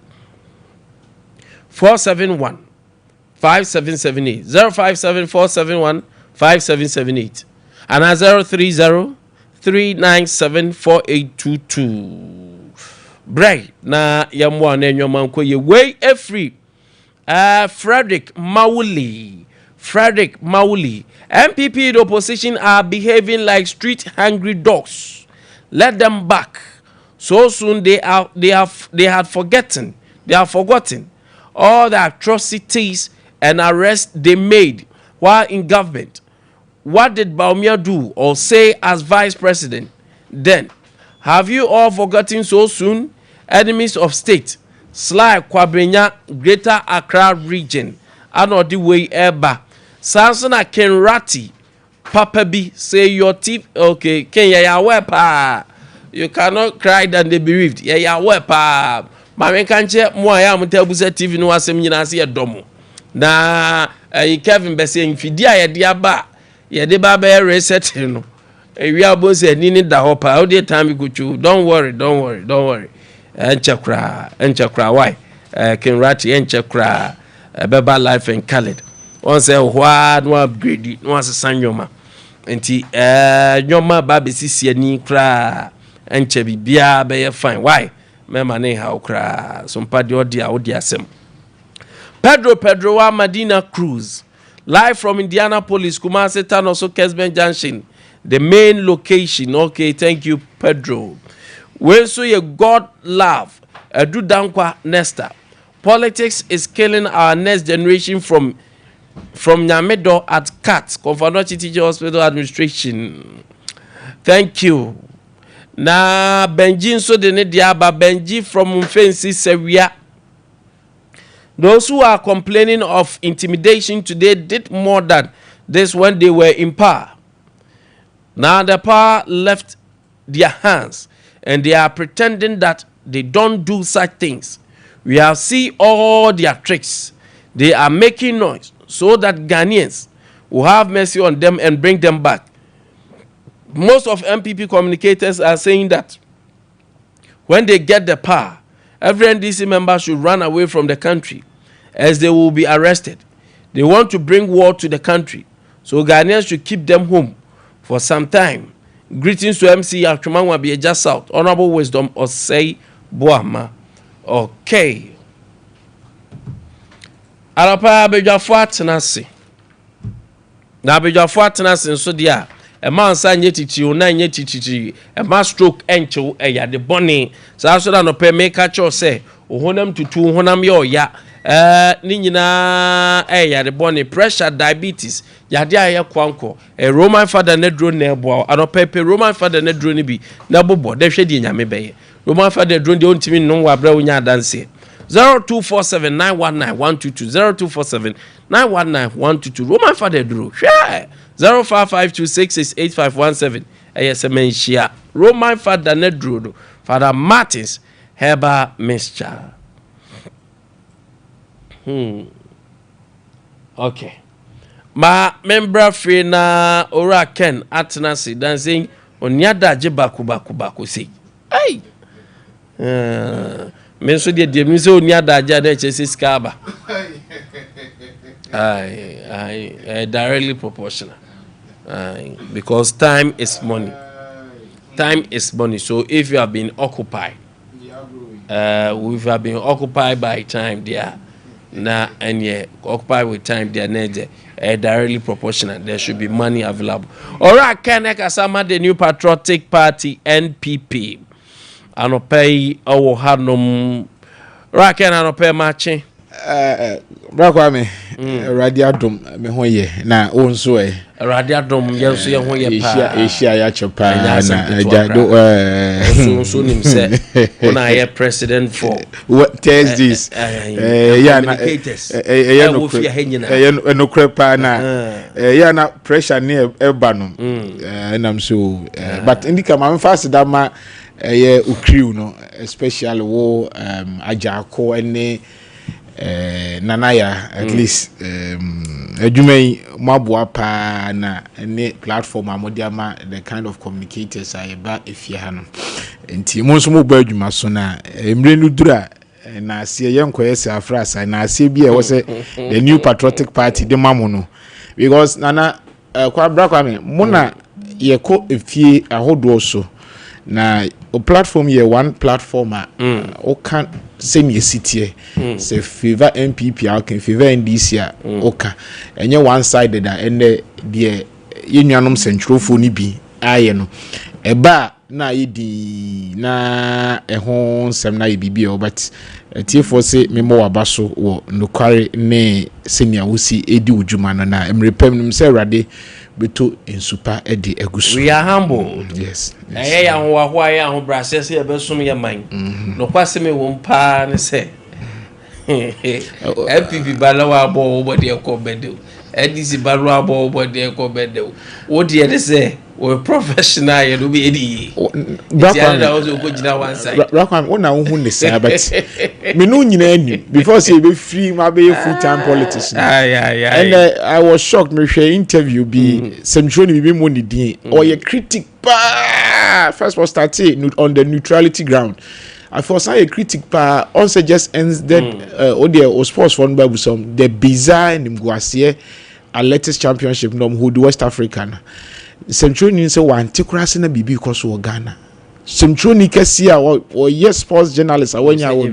471 5778 057 471 5778 and 030 397 4822 Bray na yamwa na nyoma nko ye way free Frederick Mawuli MPP in opposition are behaving like street hungry dogs. Let them back. So soon they have forgotten all the atrocities and arrests they made while in government. What did Baumia do or say as vice president then? Have you all forgotten so soon? Enemies of state, Sly Kwabrenya, Greater Accra region, and the way eba. Sansona Kenrati, Papa B, say your teeth, okay, Kenya ya wepa. You cannot cry than they bereaved. Ya wepa. Mame kanche mwa ya mtebuze TV no asem nyina se yedomo. Na Kevin Bese mfidia ye dia ba. Ye de ba be reset no. We are both nini da hopa. How the time go to? Don't worry. Enchakra why? Kenrati enchakra beba life and colored. Once a wad no upgrade no as a sanyoma. enti nyoma ba be sisi ani kra enche bibia be fine why me mane ha kra Sompa de odi a odi asem Pedro wa Medina Cruz live from Indianapolis Kumasi Town also Kesben Junction the main location. Okay, thank you Pedro. When so you God love Edu Dankwa Nesta. Politics is killing our next generation from Nyamedo at CAT, Confederation Teaching Hospital Administration. Thank you. Na Benji so de ne diaba Benji from Mfensi Sewia. Those who are complaining of intimidation today did more than this when they were in power. Now the power left their hands and they are pretending that they don't do such things. We have seen all their tricks. They are making noise so that Ghanaians will have mercy on them and bring them back. Most of MPP communicators are saying that when they get the power, every NDC member should run away from the country as they will be arrested. They want to bring war to the country, so Ghanaians should keep them home for some time. Greetings to MC Achumanwa Bieja South. Honorable Wisdom Osei Boama. Okay. Arapa Bejafo atenase. Na Bejafo atenase nso dia. E man sa nye titi o na nye titi. E ma stroke enche eya de bone. Sa so da no pe make cho say ohonam tutu ohonam ye oya. Ni nyina eya de bone pressure diabetes. Yade aye kwanko. Roman father ne dro na ebo. Anopepe Roman father ne dro ni bi na bobo. De hwe di nyame beye. Roman father drone de ontimi no wa bra wonya adanse 0247919122 0247919122 Roman father dro hwe 0552668517 eyesemenhia Roman father ne dro do Father Martins Heba Mixture. Okay. Ma membra free na ora Ken Atenase dancing onyada je baku say. Hey. Men so de mi so ni adaja de chese skaba. Directly proportional. Because time is money. Time is money. So if you have been occupied, we have been occupied by time there. Na and occupied with time there directly proportional. There should be money available. Alright, Kenneth Asama, the new patriotic party NPP. Anopay owo hanom raken anopay machi Kwame radiadom me hoye na onso radiadom yenso ye hoye pa Asia ya chopa na ajado so nim say ona ye president for Thursdays ya na no krepa na ya na pressure ne eba no nam so but indika ma fast da ma ukriu no especially wo ajako ene nanaya at least adwumai mabua pa na ene platform amodiama the kind of communicators ayeba efia ha no enti mo nso mo ba adwuma so na emre no dura na asie yenkoyese afrasa na asie bi e wo se the new patriotic party de mamo no because nana kwa Kwame mo na yeko efie ahodo so na o platform ye one platform o can send ye city say favor MPP or can favor NDC o ka enye one sided da ene de yenuanom centrofo ni bi aye no eba na yedi na ehon sem na yibibi o but tiefo say memo wabaso wo nokware ne senia wosi edi udwuma no na emrepam nim say rade beto ensupa edi egusu. We are humble. Yes. Ya ho ya ho brase se ebesum ye man. No kwase me wo mpa ne se. MPP balawa abo obode ekọ bede. NDC balawa abo obode ekọ bede. Wo de de se we professional you do be edi. Rakwam ona wo hu ne say but me no nyina ani before say be free ma be full time politics. And I was shocked me share interview be Semjoni be mo ni din or your critic pa first was started on the neutrality ground. I for say a critic pa also just ends that or sports fund by some the bizarre nimguasie athletics championship nom who the West African Semtroni say one tikrase na bibi ko so Ghana. Semtroni kesi a or yes sports journalist a wanya wo.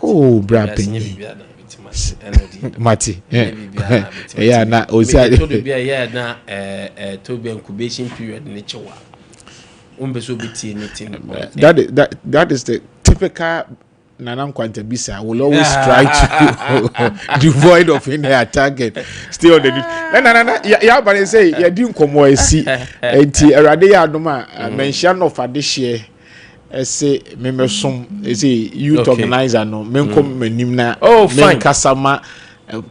Oh, bra penyi. Mati. Yeah, na o say to be yeah na to be incubation period ni chewa. Umbeso biti anything. That is the typical Nana Nkwantabisa will always try to devoid of any target. Still on the yeah, but I say you didn't come where see Ade Adoma mention of addition. Say member some say youth organizer no men come menim na men kasama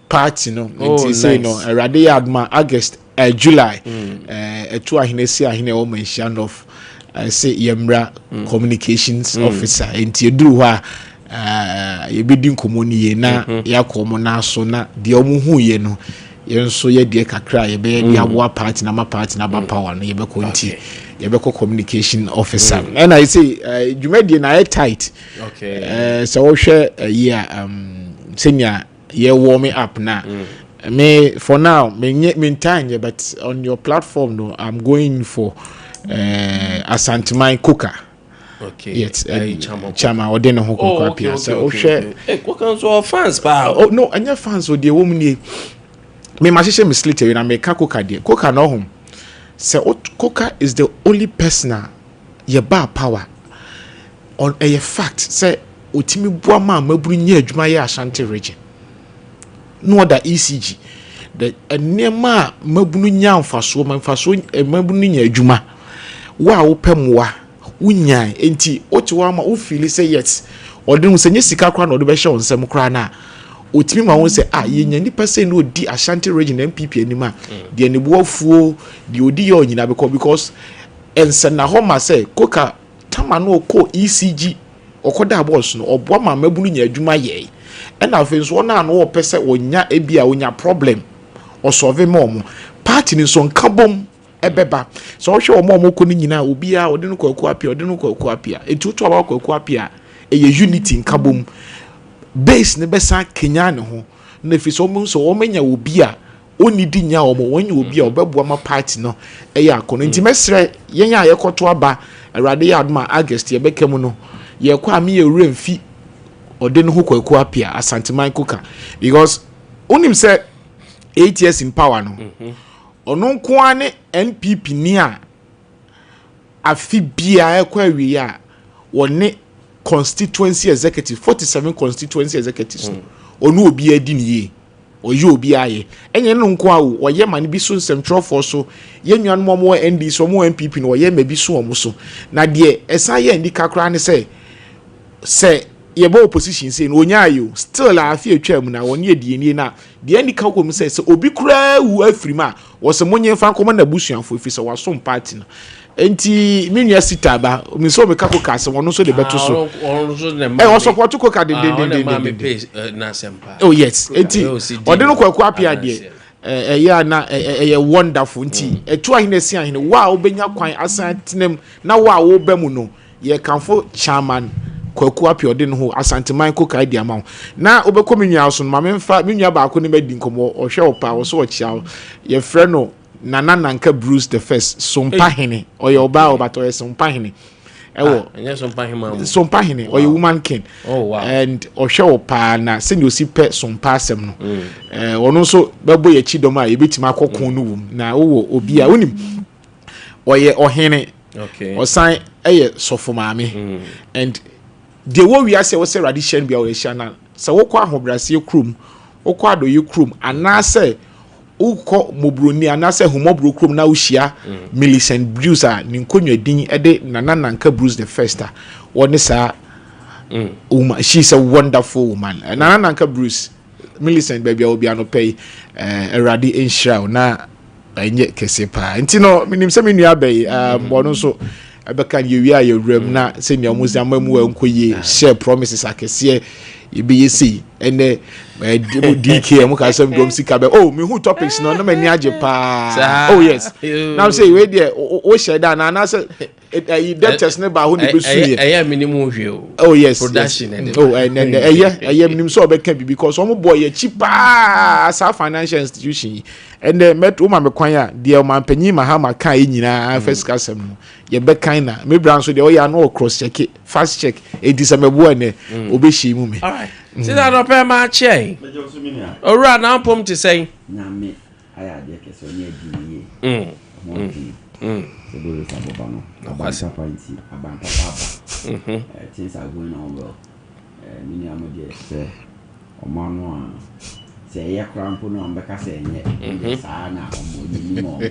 party no nti say no Ade Adoma August July to ahinesi ahine o mention of say Yemra communications officer nti edu ho yebedi nkomoni ye na yakomo na so na de omu hu ye no yenso ye de kakra ye be de aboa party na ma party na ba power no ye be ko nti ye be ko communication officer and I say jumedi na e tight so wo hwe senior ye warm up na me for now me time but on your platform no I'm going for Asanteman cooker. Okay. Yes, chama ode no ho kokwa pia. So hwe cooker so fans pa. Oh no, anya fans o de wo mu ni. Me ma hye me slate we na me ka cooker de. Cooker no hom. So cooker is the only person ye ba power on a fact say otimi bua ma maburu nya adwuma ye Ashanti region. No other ECG. The enema mabunu nya mfaso mabunu nya adwuma. Wa wo pemwa unya enti otiwa ma wo feel say yes odenu se nye sika kra na odo be hye onsem kra na otimi ma won say ye nya nipa say no di Ashanti region MPP anima de anibu afuo de odi ye onyina because ense na ho ma say koka tama no ko ECG okoda boss no obo ma mabunu nya adwuma ye e na afenso na no wo pese onya ebia onya problem o solve mo party ni so nkabom ebeba so hwe omo ko ni nyina obi a ode no kwaku apia etutu aba kwaku apia eye unity nkabom base ne besa kenya ne ho na fi so mo so o menya obi a oni di nya omo wanya obi a obebo ma party no eye akono nti mesre yenya ayekoto aba Ade Adoma August ye bekam no ye kwa me ye remfi ode no ho kwaku apia Asanteman cooker because onim say 8 years in power no ono nko ne NPP ni a afi bia ekwa wi a woni constituency executive 47 constituency executives ono obi adi niye oye obi aye enye no nko a oye mane bi so central for so ye nwan mo ND so mo NPP no oye ma bi so omo so na de esa ye ndi kakra ne se ye bo opposition say no onya ayo still afi atwa mu na woni edieni na de ani ka ko mu say obi kura wu afrima wo se monye fa ko na busuanfo fi se waso party na enti menua sita ba mi so me ka ko ka se wono so de beto so wo support ko ka de na sempa oh yes enti ode no kwaku apia de ya na wonderful enti etu ahine si ahine wa obenya kwan asantenem na wa wo ba mu no ye kanfo chairman kwaku apia ode no ho Asanteman ko kai dia ma na obekọ menua so ma memfa menua ba ko ne madi nkomo ohwe opa wo so ochia ye frɛ no Nana Nanka Bruce the first Sompa hene oye oba obato Sompa hene ewo Sompa hene oye woman king and ohwe opa na se ni osi pe Sompa asem no ono so bebo ye chidom a yebetima akokon no wum na wo obi a onim oye ohene osan eye sofo maame and the wo we ase wo se radishan bia wo ehana se wo kwa ahobrase krum wo kwa adoye krum anase uko mobroni anase humobro krum na uhia Millicent Bruce a ni nkonwa din ede Nana Nanka Bruce the first one sa woman she's a wonderful woman Nana Nanka Bruce Millicent baby obi anopay erade enhira na enye kesepa ntino minim se menua bay bono so abeka yewi aye wram na se nea muzi amamu ankoye share promises akese ebi yesi ene DK mo ka sem dom sika be oh me who topics no na mani age pa oh yes now say we there o share that na say debtors ne ba ho ne be suye minimum hwe oh yes production oh and minimum so be can be because some boy ye cheaper as a financial institution and met woman me kwan ya de o man panyi mahama kan yi nyina first casem no ye be kan na me brand so de o ya no cross check fast check e di samebo ene obeshi mu me all right see that up my chain all right now pom to say na me aya de ke so ni adi ni Sebulu saboba no. Abanta fanti, abanta baba. Things are going on well. Mini amode se omano a se ye krampo no mbeka se enye saa na omodi ni mo.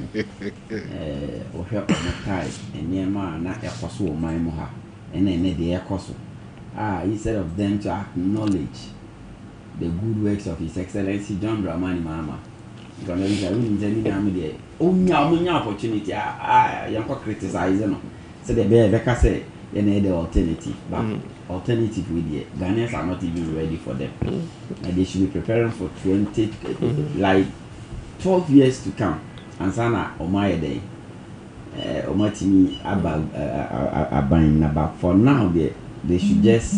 Ohwe omotai enema na ekoso o man mu ha. Ene de ekoso. Instead of them to acknowledge the good works of His Excellency John Dramani Mahama. Because onya opportunity yanko criticize no so the be say the alternative but alternative with the Ghanaians are not even ready for them and they should be preparing for 12 years to come and sana omaye day omatimi aban na but for now they should just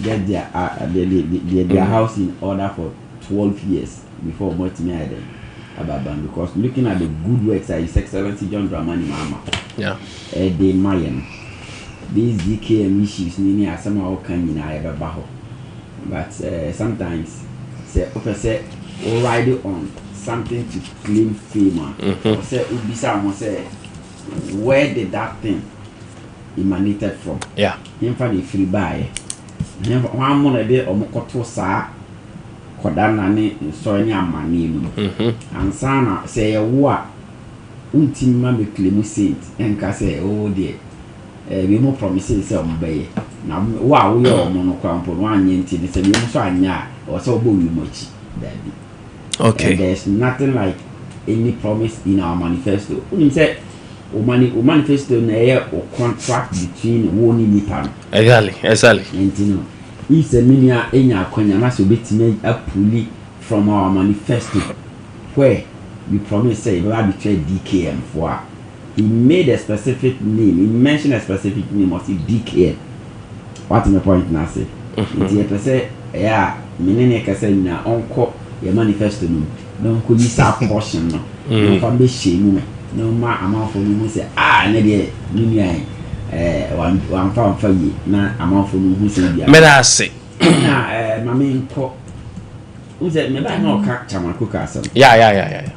get their house in order for 12 years before omatimi aden Ababan, because looking at the good works that His Excellency John Dramani Mahama, they Mayan, these DKM issues, Nini are somehow coming in Baho. But sometimes, say, ride on something to claim fame, or say, Ubisa, say, where did that thing emanated from? Yeah. In fact, if free buy, one more day or Mokoto sa. Kodana ne so nya amane mu ansana say wo a untimma me claim saint enka say oh dear we mo promise say ombaye na wo a wo ye omo no kwampo no anye nti ne say we mo so anya o say obo wi mochi daddy okay and there's nothing like any promise in our manifesto unim say o manifesto na ye o contract between one nipa exactly no if the minia enya akonya na so betime apuli from our manifesto where we promise say we will betray DKM for he made a specific name, he mentioned a specific name of DKM. What's my point now say? It's say yeah menene ka say na onko your manifesto no ko use a portion no fa be shame me no ma amafo no say na de minia one found for you na amount for who say bia me da say na mama nko who said me ba no ka chamako ka asem yeah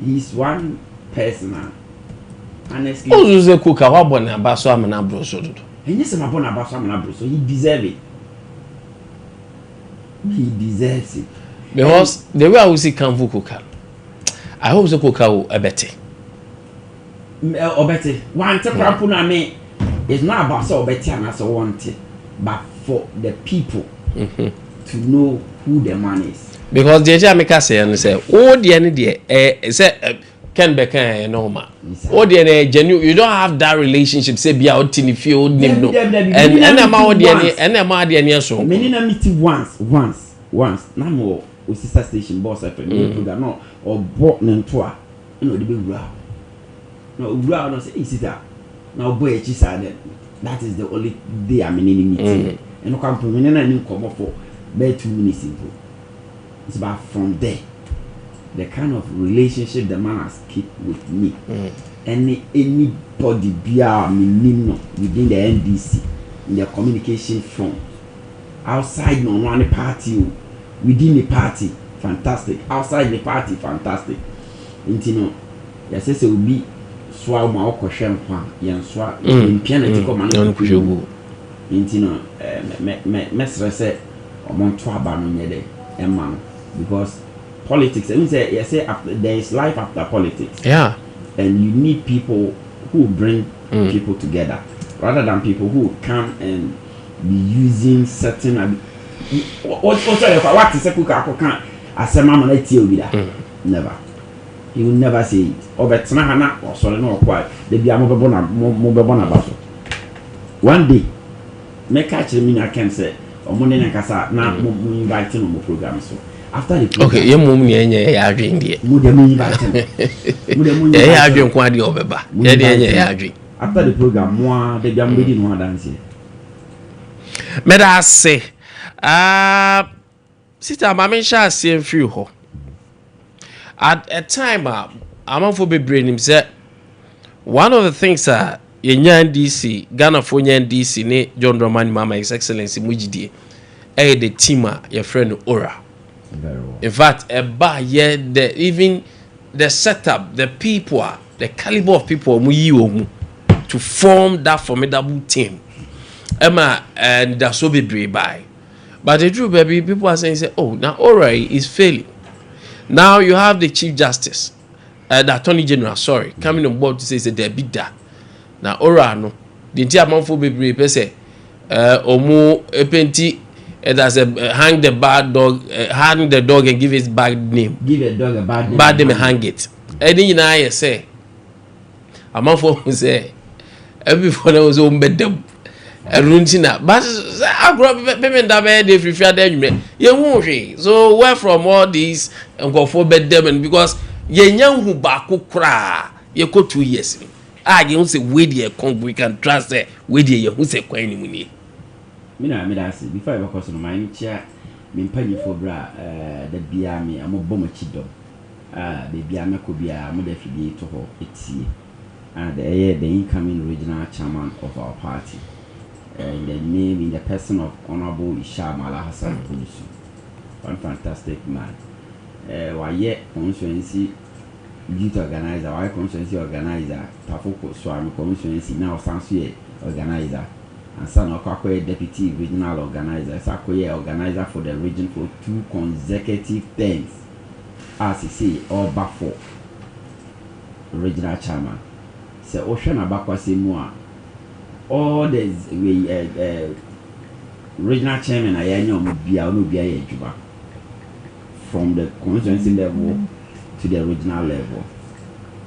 he's one person honestly who say kuka wa bo na ba so amana bro so do enye se ma bo na ba so amana bro so he deserve it he deserves it because the way I will see Kamfu kuka I hope so kuka will obete one te krapo na me. It's not about so better and so wanted, but for the people to know who the man is. Because the Jamaica say and say, oh, the end say can be kind normal. Oh, the genuine. You don't have that relationship. Say be out in the field, no. And I'm out the and I'm out the so. Many na meet once. No more. O sister station boss FM. No or bought nentoa. No the big row. No row no say sister. Now boy that is the only day I'm in any meeting. And no come from any come for bare 2 minutes simple. It's about from there. The kind of relationship the man has kept with me. Anybody be within the NDC in their communication front. Outside no one party, within the party, fantastic. Outside the party, fantastic. You yes, it will be swa ma okwohwe kwa yen swa mpia na tiko ma no kujogu intino mesre se omonto aba no nyede emma because politics I mean say yes say there is life after politics and you need people who bring people together rather than people who come and be using certain what is kuka akoka asema ma na tie obi da never. He will never say it. Or but Snahana or Soleno or quiet. They be a mobile basso. One day, make catch me, I can say, Omo ne kasa na mo invite no mo program so. After the program. Okay, ye mum ne enye ya adwen de. Mo de mo invite no. Mo de mo invite. Ya adwen kwa de obeba. Ye de enye ya adwen. After the program, moi de bia mbedi no dance. Me da say sita ma me sha ase mfiri ho. At a time amanfo bebre nim say one of the things yenya DC Ghana for nya DC ne John Dramani Mama His Excellency Mujidie the team your friend Ora. Very well. In fact, even the setup, the people, the caliber of people to form that formidable team. Emma and that's so be by. But the truth, baby, people are saying, oh, now Ora is failing. Now you have the Chief Justice, the Attorney General, coming on board to say they're big that. Now Ora no, the entire month for be say, Omo Epenti. That's hang the bad dog, hang the dog and give its bad name. Give a dog a bad name. Bad name and hang it. And then I say, a month for say, every phone was on bed them. A runtina. But I grew up payment that bed if you fear them. You won't. So where from all these and go for bed them because ye young who back cry. You go 2 years. I don't say, wait, we can trust it. Wait, you who say, quite money. Me say before I go on my chair me pay for bra the bia me am bom chido baby am ko bia am da fidie to ho etie and the incoming regional chairman of our party and the name in the person of Honorable Isham Alhassan Polisu, one fantastic man. Why yet constituency youth organizer, why constituency organizer, Tafoko Swami constituency now Sansuye organizer. And son of Kakwe deputy regional organizer, Sakoye organizer for the region for 2 consecutive terms. As he say, all back for regional chairman. So Ocean Abakwa say more. All the regional chairman I know Juba from the constituency level to the regional level.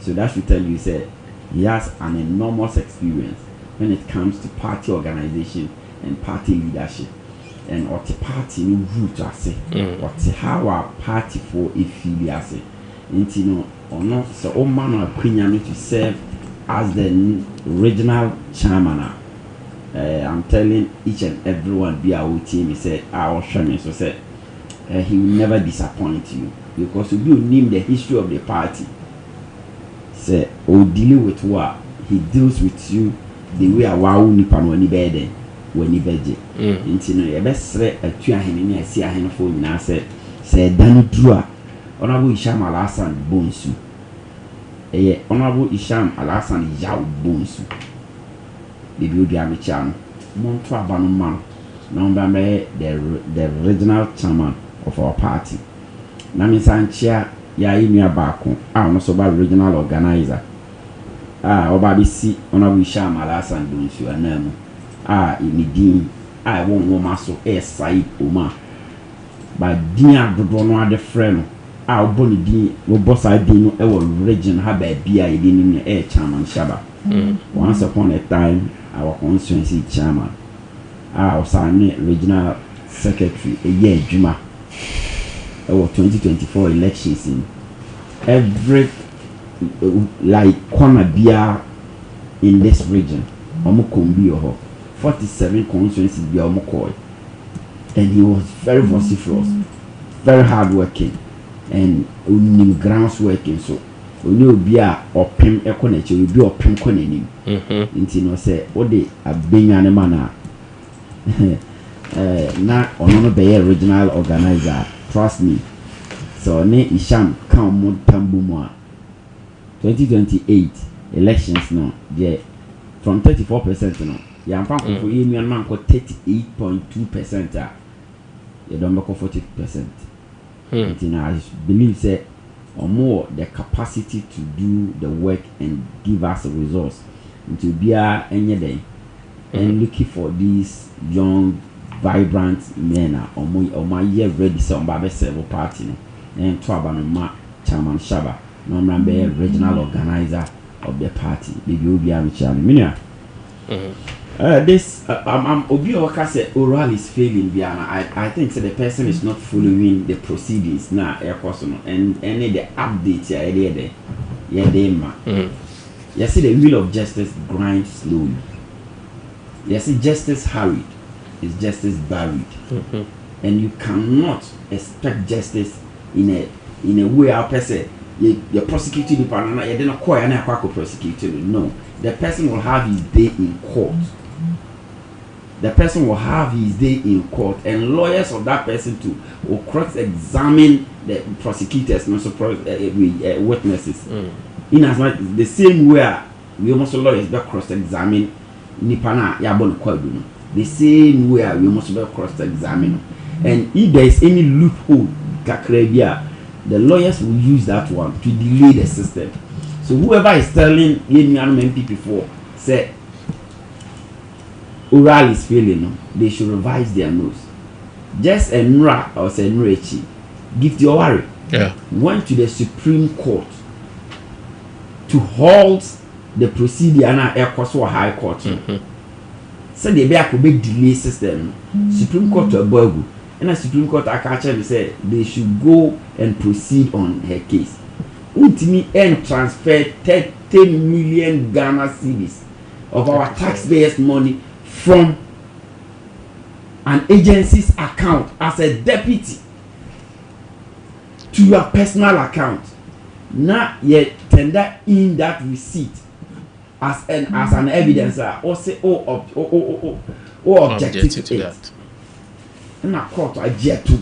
So that should tell you say he has an enormous experience when it comes to party organization and party leadership, and what the party new route I say, what how our party for a feel I say, and you know, or not so all man of Queen to serve as the regional chairman. I'm telling each and everyone be our team. He said, our chairman so said he will never disappoint you because you name the history of the party. Say, or dealing with what he deals with you. The way a wow nipa no ni bede when ni beje nti no ye besre atu ahene ni asi ahene fo nyina se dan duru a Honorable Isham Alhassan Bonsu Honorable Isham Alhassan Yaw Bonsu bibi obi amecha no monto abano man na the regional chairman of our party na mi sanchia ya inua baako a no so ba regional organizer oba bisi Honorable Isham Alhassan Bonsu anamu imidin won maso sai oma ba din adodo no ade frɛ no oboni din wo bossa din no region ha ba bia idin ni chairman shaba once upon a time our constituency chairman osane regional secretary adwuma 2024 elections in every like corner bia in this region omukombi oho 47 constituencies bia omukoi, and he was very vociferous, very hardworking, and unim grounds working. So only bia opim ekoneche we be opim konenim nti no say ode abenya ne mana na ono no be regional organizer, trust me. So ne Isham kan mo tambu mo 2028 elections no yeah from 34% no ya mfa ko for yenu man ko 38.2% you don't make 40%. And I believe say or more the capacity to do the work and give us a resource to be any day and looking for these young vibrant men or my year ready some baby several party no and to abanoma chairman shaba no remember regional organizer of the party baby obi amicha minia I'm Obio say oral is failing. I think so the person is not following the proceedings now. And any the updates there. You see the wheel of justice grind slowly. You see justice hurried is justice buried, and you cannot expect justice in a way our person you're prosecuting the partner. You don't call and prosecuting. No, the person will have his day in court. The person will have his day in court, and lawyers of that person too will cross-examine the prosecutors, not witnesses. In as much the same way we almost lawyers be cross-examine nipana yabon kwadu. The same way we must be cross-examine, and if there is any loophole, the lawyers will use that one to delay the system. So whoever is telling MPP before say oral is failing, they should revise their nose. Just a Nra or say Nrechi, give your worry. Went to the Supreme Court to halt the procedure and Air High Court. So they be a big delay system. Supreme Court to Bogu. And the Supreme Court actually said they should go and proceed on her case. Ultimately and transfer 30 million Ghana cedis of our taxpayers' money from an agency's account as a deputy to your personal account. Now you tender in that receipt as an evidence or say objective to that. And a court I jet too.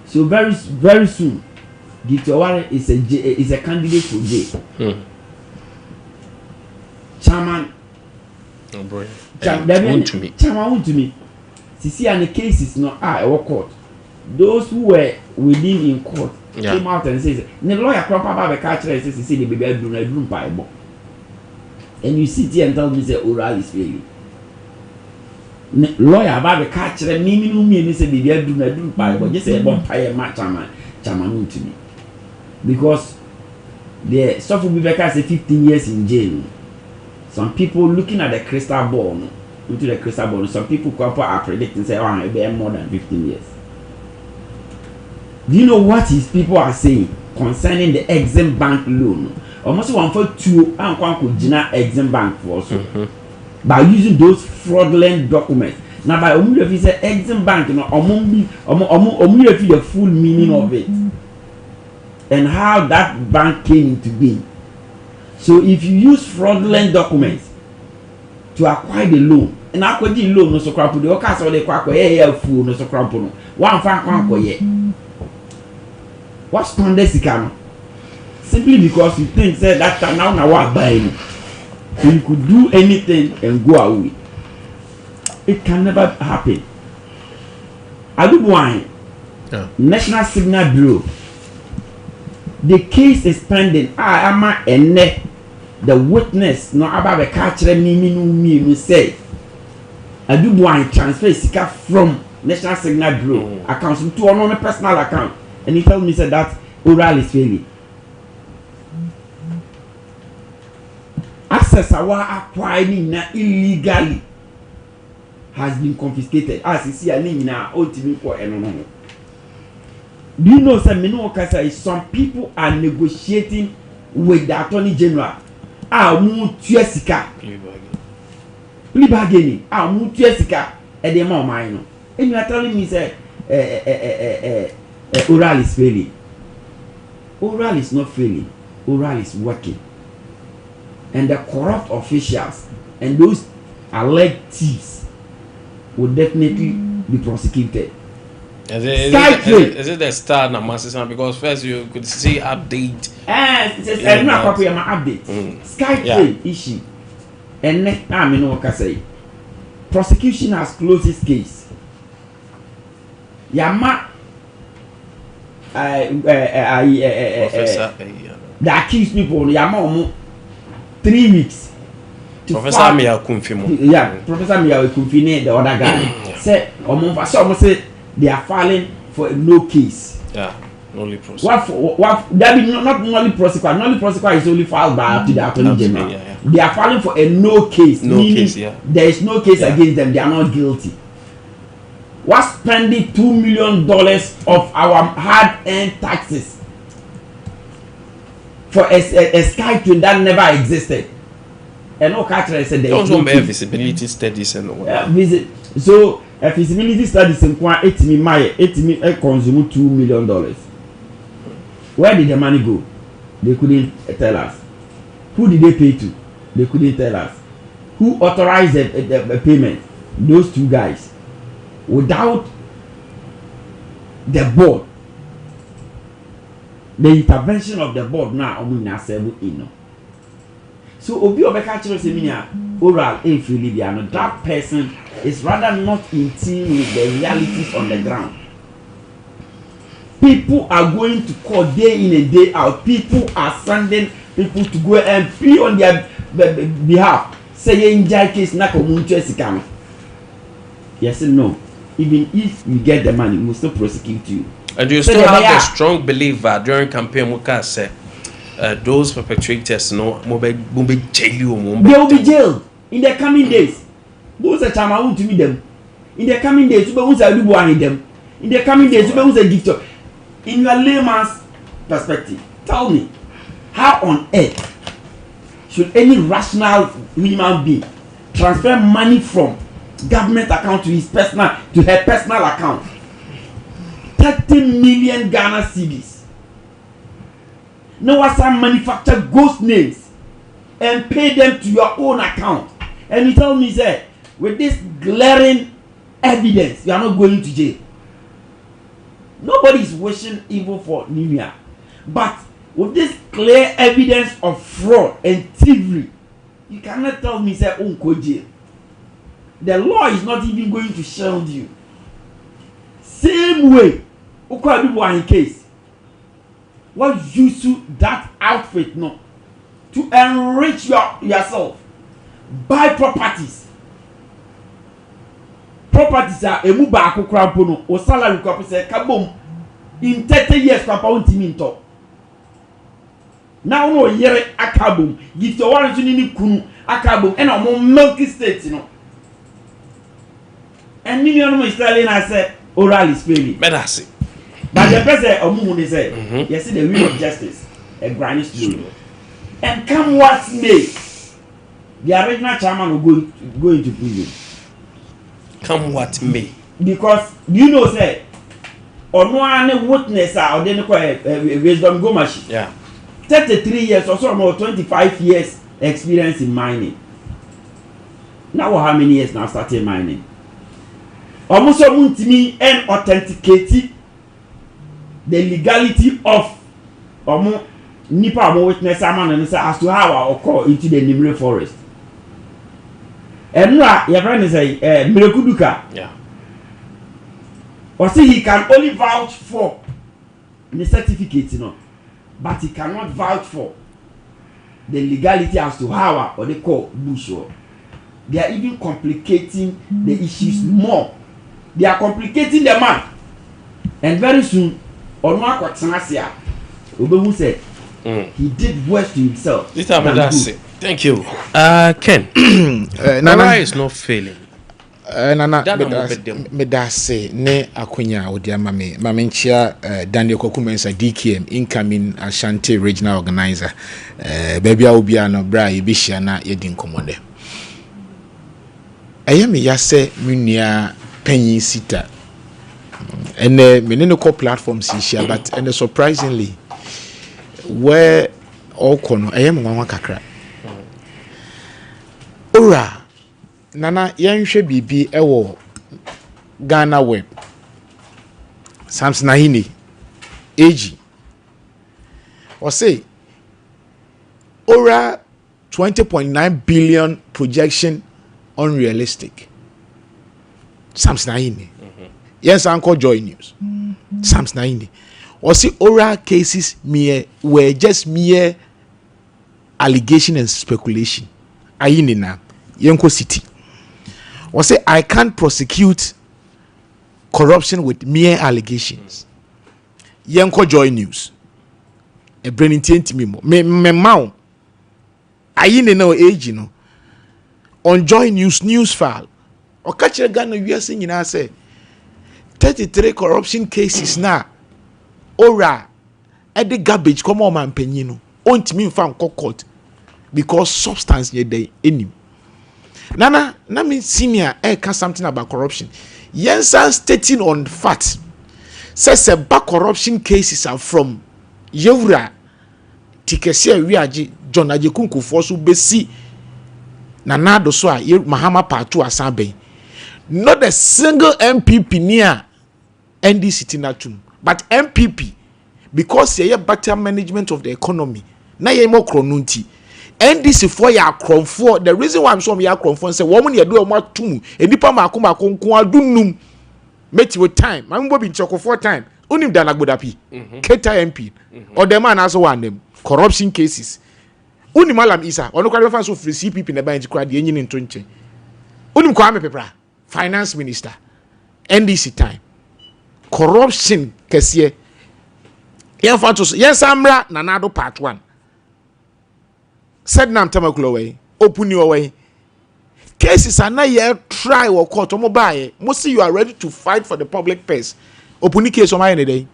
So very soon, Gitoware is a candidate for jail. Chairman. Oh boy. Chairman to me. See, and the case is not court. Those who were within in court came out and says, the lawyer proper about the catcher and says, the baby bedroom Bible. And you sit here and tell me the oral is failing. Lawyer about the catcher, me say the bedroom Bible. Just say about fire chairman to me. Because the stuff will be back as 15 years in jail. Some people looking at the crystal ball, into the crystal ball, some people are predicting say, oh, it'll be more than 15 years. Do you know what his people are saying concerning the Exim Bank loan? Almost 142 and Exim Bank for also by using those fraudulent documents. Now, by if you say Exim Bank, you know, the full meaning of it and how that bank came into being. So, if you use fraudulent documents to acquire the loan, and acquire the loan, no so crampo, the occurs or the quack, fool, no so crampo, one fan yet. What's standard Sikano? Simply because you think say that now what buying. So you could do anything and go away. It can never happen. I do wine. National Signal Bureau. The case is pending. I am the witness no about the catcher me say. I do wine transfer Sika from National Signal Bureau account to another personal account. And he told me said that oral is failing. Access our acquiring illegally has been confiscated. As you see, I mean now, ultimately for no. Do you know some some people are negotiating with the Attorney General? Plea bargaining. And the more minor. And you are telling me say oral is failing. Oral is not failing. Oral is working. And the corrupt officials and those alleged thieves will definitely be prosecuted. Is it the star now, because first you could see update. It's not copy of my update. Skytrade issue. And next time you know what I say. Prosecution has closed its case. Yama the accused people Yama 3 weeks. Professor Mia confirm. Yeah, Professor Mia will confirm the other guy. Say almost say they are filing for no case. Yeah. Nolly prosequi. That be not nolly prosequi. Nolly prosequi is only filed by up to the Attorney General. They are filing for a no case. No case, yeah. There is no case against them. They are not guilty. We're spending $2 million of our hard-earned taxes for a sky twin that never existed. And no catcher said there is no visibility studies and all. So a feasibility studies in Kwa 8 consume $2 million. Where did the money go? They couldn't tell us. Who did they pay to? They couldn't tell us. Who authorized the payment? Those two guys. Without the board, the intervention of the board now, so obi obeka chiro se minia oral infilibiano, that person is rather not in tune with the realities on the ground. People are going to court day in and day out. People are sending people to go and plead on their behalf. Say in jai case na komunche sikano. Yes and no. Even if you get the money, we will still prosecute you. And you still have a strong belief that during campaign Muka say those perpetrators no they will be jailed in the coming days. Those are time I want to meet them. In the coming days, you will them. In the coming days, you will gift. In your layman's perspective, tell me, how on earth should any rational human being transfer money from government account to her personal account? 30 million Ghana cedis. Now what's some manufacture ghost names and pay them to your own account, and you tell me say with this glaring evidence you are not going to jail. Nobody is wishing evil for Nimia, but with this clear evidence of fraud and thievery, you cannot tell me say unko jail. The law is not even going to shield you. Same way, in case, what use that outfit no to enrich yourself, buy properties. Properties are a move back or salary crop say kabom in 30 years papa won't mean talk. Now no year akabum give your warranty ni kunu akabum and a milky state, you know. And million is telling us that oral is failing. But that's it. But the person of Moon say, you see the wheel of justice, a granite stool. And come what may, the original chairman will go into prison. Come what may. Because you know, say, or no one witness or then wisdom go machine. Yeah. 33 years or so more 25 years experience in mining. Now how many years now started mining? Almost a month to me and authenticate the legality of Nipa witness as to how I occur into the Nimre forest. And now your friend is a Mirekuduka. Yeah. Or see he can only vouch for the certificate, you know, but he cannot vouch for the legality as to how or they call bush. They are even complicating the issues more. They are complicating the man. And very soon, Onwa Kwatanasia, Obehu said, he did worse to himself. This time that's it. Thank you. Ken, Nana is not failing. Nana, me da say ne akonya odiama me mamenchia Daniel Kokumensa DKM incoming Ashanti regional organizer. Baby obia no bra yebihia na yedi nkomode. Ayemi ya se munua penny sita. And many no platforms share, but and surprisingly, where all kono ayem nwa kakra. Ora nana yanhwe bibi ewo Ghana web. Samson Ahini AG. Or say Ora 20.9 billion projection unrealistic. Samson Ahini. Yes, Uncle Joy News. Psalms 90. Or see oral cases were just mere allegation and speculation. Ayinina, Yenko City. Or say I can't prosecute corruption with mere allegations. yenko Joy News e branding ntimi mo me mawo ayi ne na age no on Joy News file o ka kire Ghana wiase nyina say 33 corruption cases na ora at the garbage come on man panyin no ontimi mfa court because substance ye dey enim na me senior something about corruption yensa stating on fact says back corruption cases are from yewura tikese wiaje John Ajekunku so besi na nado so a Mahama Patu asaben not a single MPP near NDC tinatum but MPP because ye better management of the economy na ye mo kronunti NDC for ya kronfo the reason why I'm so ya kronfo say woman ye do mo atum enipa makoma konko adunum meti with time I'm go be choko for time unim da nagbodapi Keta MP or the man also one them corruption cases unim Malam Isa ono kwa reference of CPP na ba ntikwa de enyin nto nche unim Kwame Pepra finance minister NDC time corruption kesiye yen fatos yen samra na nado part 1 said nam tamakulo way open your way cases are not yet try or court omo bae mo see you are ready to fight for the public purse open case o my any day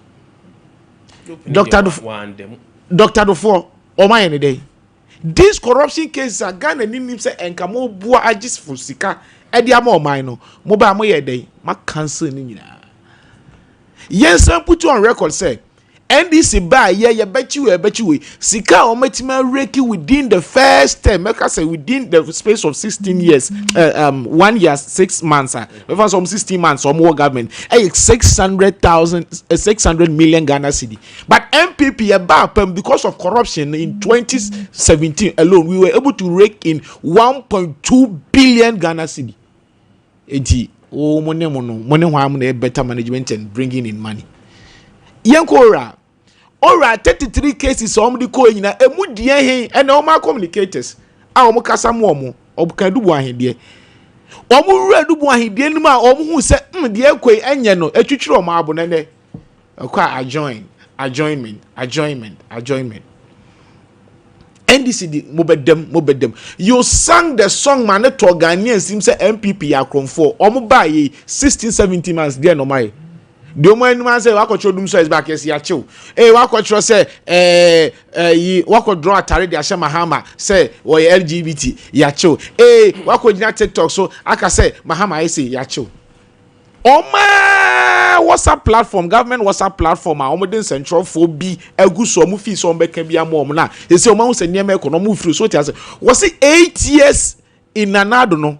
Dr. Dufo o my any day these corruption cases are Ghana nim say enkamo bua agis for sika e dia ma o man no mo ba mo ye day ma cancel ni nyina yes put you on record say NDC buy ye bet you sika o metima reki within the first term make say within the space of 16 years 1 year 6 months for some 16 months or more government 600 million Ghana cedi but MPP about because of corruption in 2017 alone we were able to rake in 1.2 billion Ghana cedi enti o money hwa better management and bringing in money yankora ora 33 cases omdi ko nyina emudie hen e na oma communicators a omo kasa mo omo obuka dubu ahedie omo wura dubu ahedie nim a omo hu se de ekoi enye no atwitwire omo abo nene akwa adjournment NDC di mobedem you sang the song man to Ghanaians him say MPP ya kronfo omo ba ye 16-17 months there no mai the man say wako chodum so is back yes ya chill wako tro say wako draw atare de asha Mahama say o LGBT ya chill wako gina TikTok so aka say Mahama say ya chill Oma WhatsApp platform government WhatsApp platform a omodin central for bi aguso omu fi so mbeka bia mo na e say omo se niam economy free so tia say was 8 years in Nanado no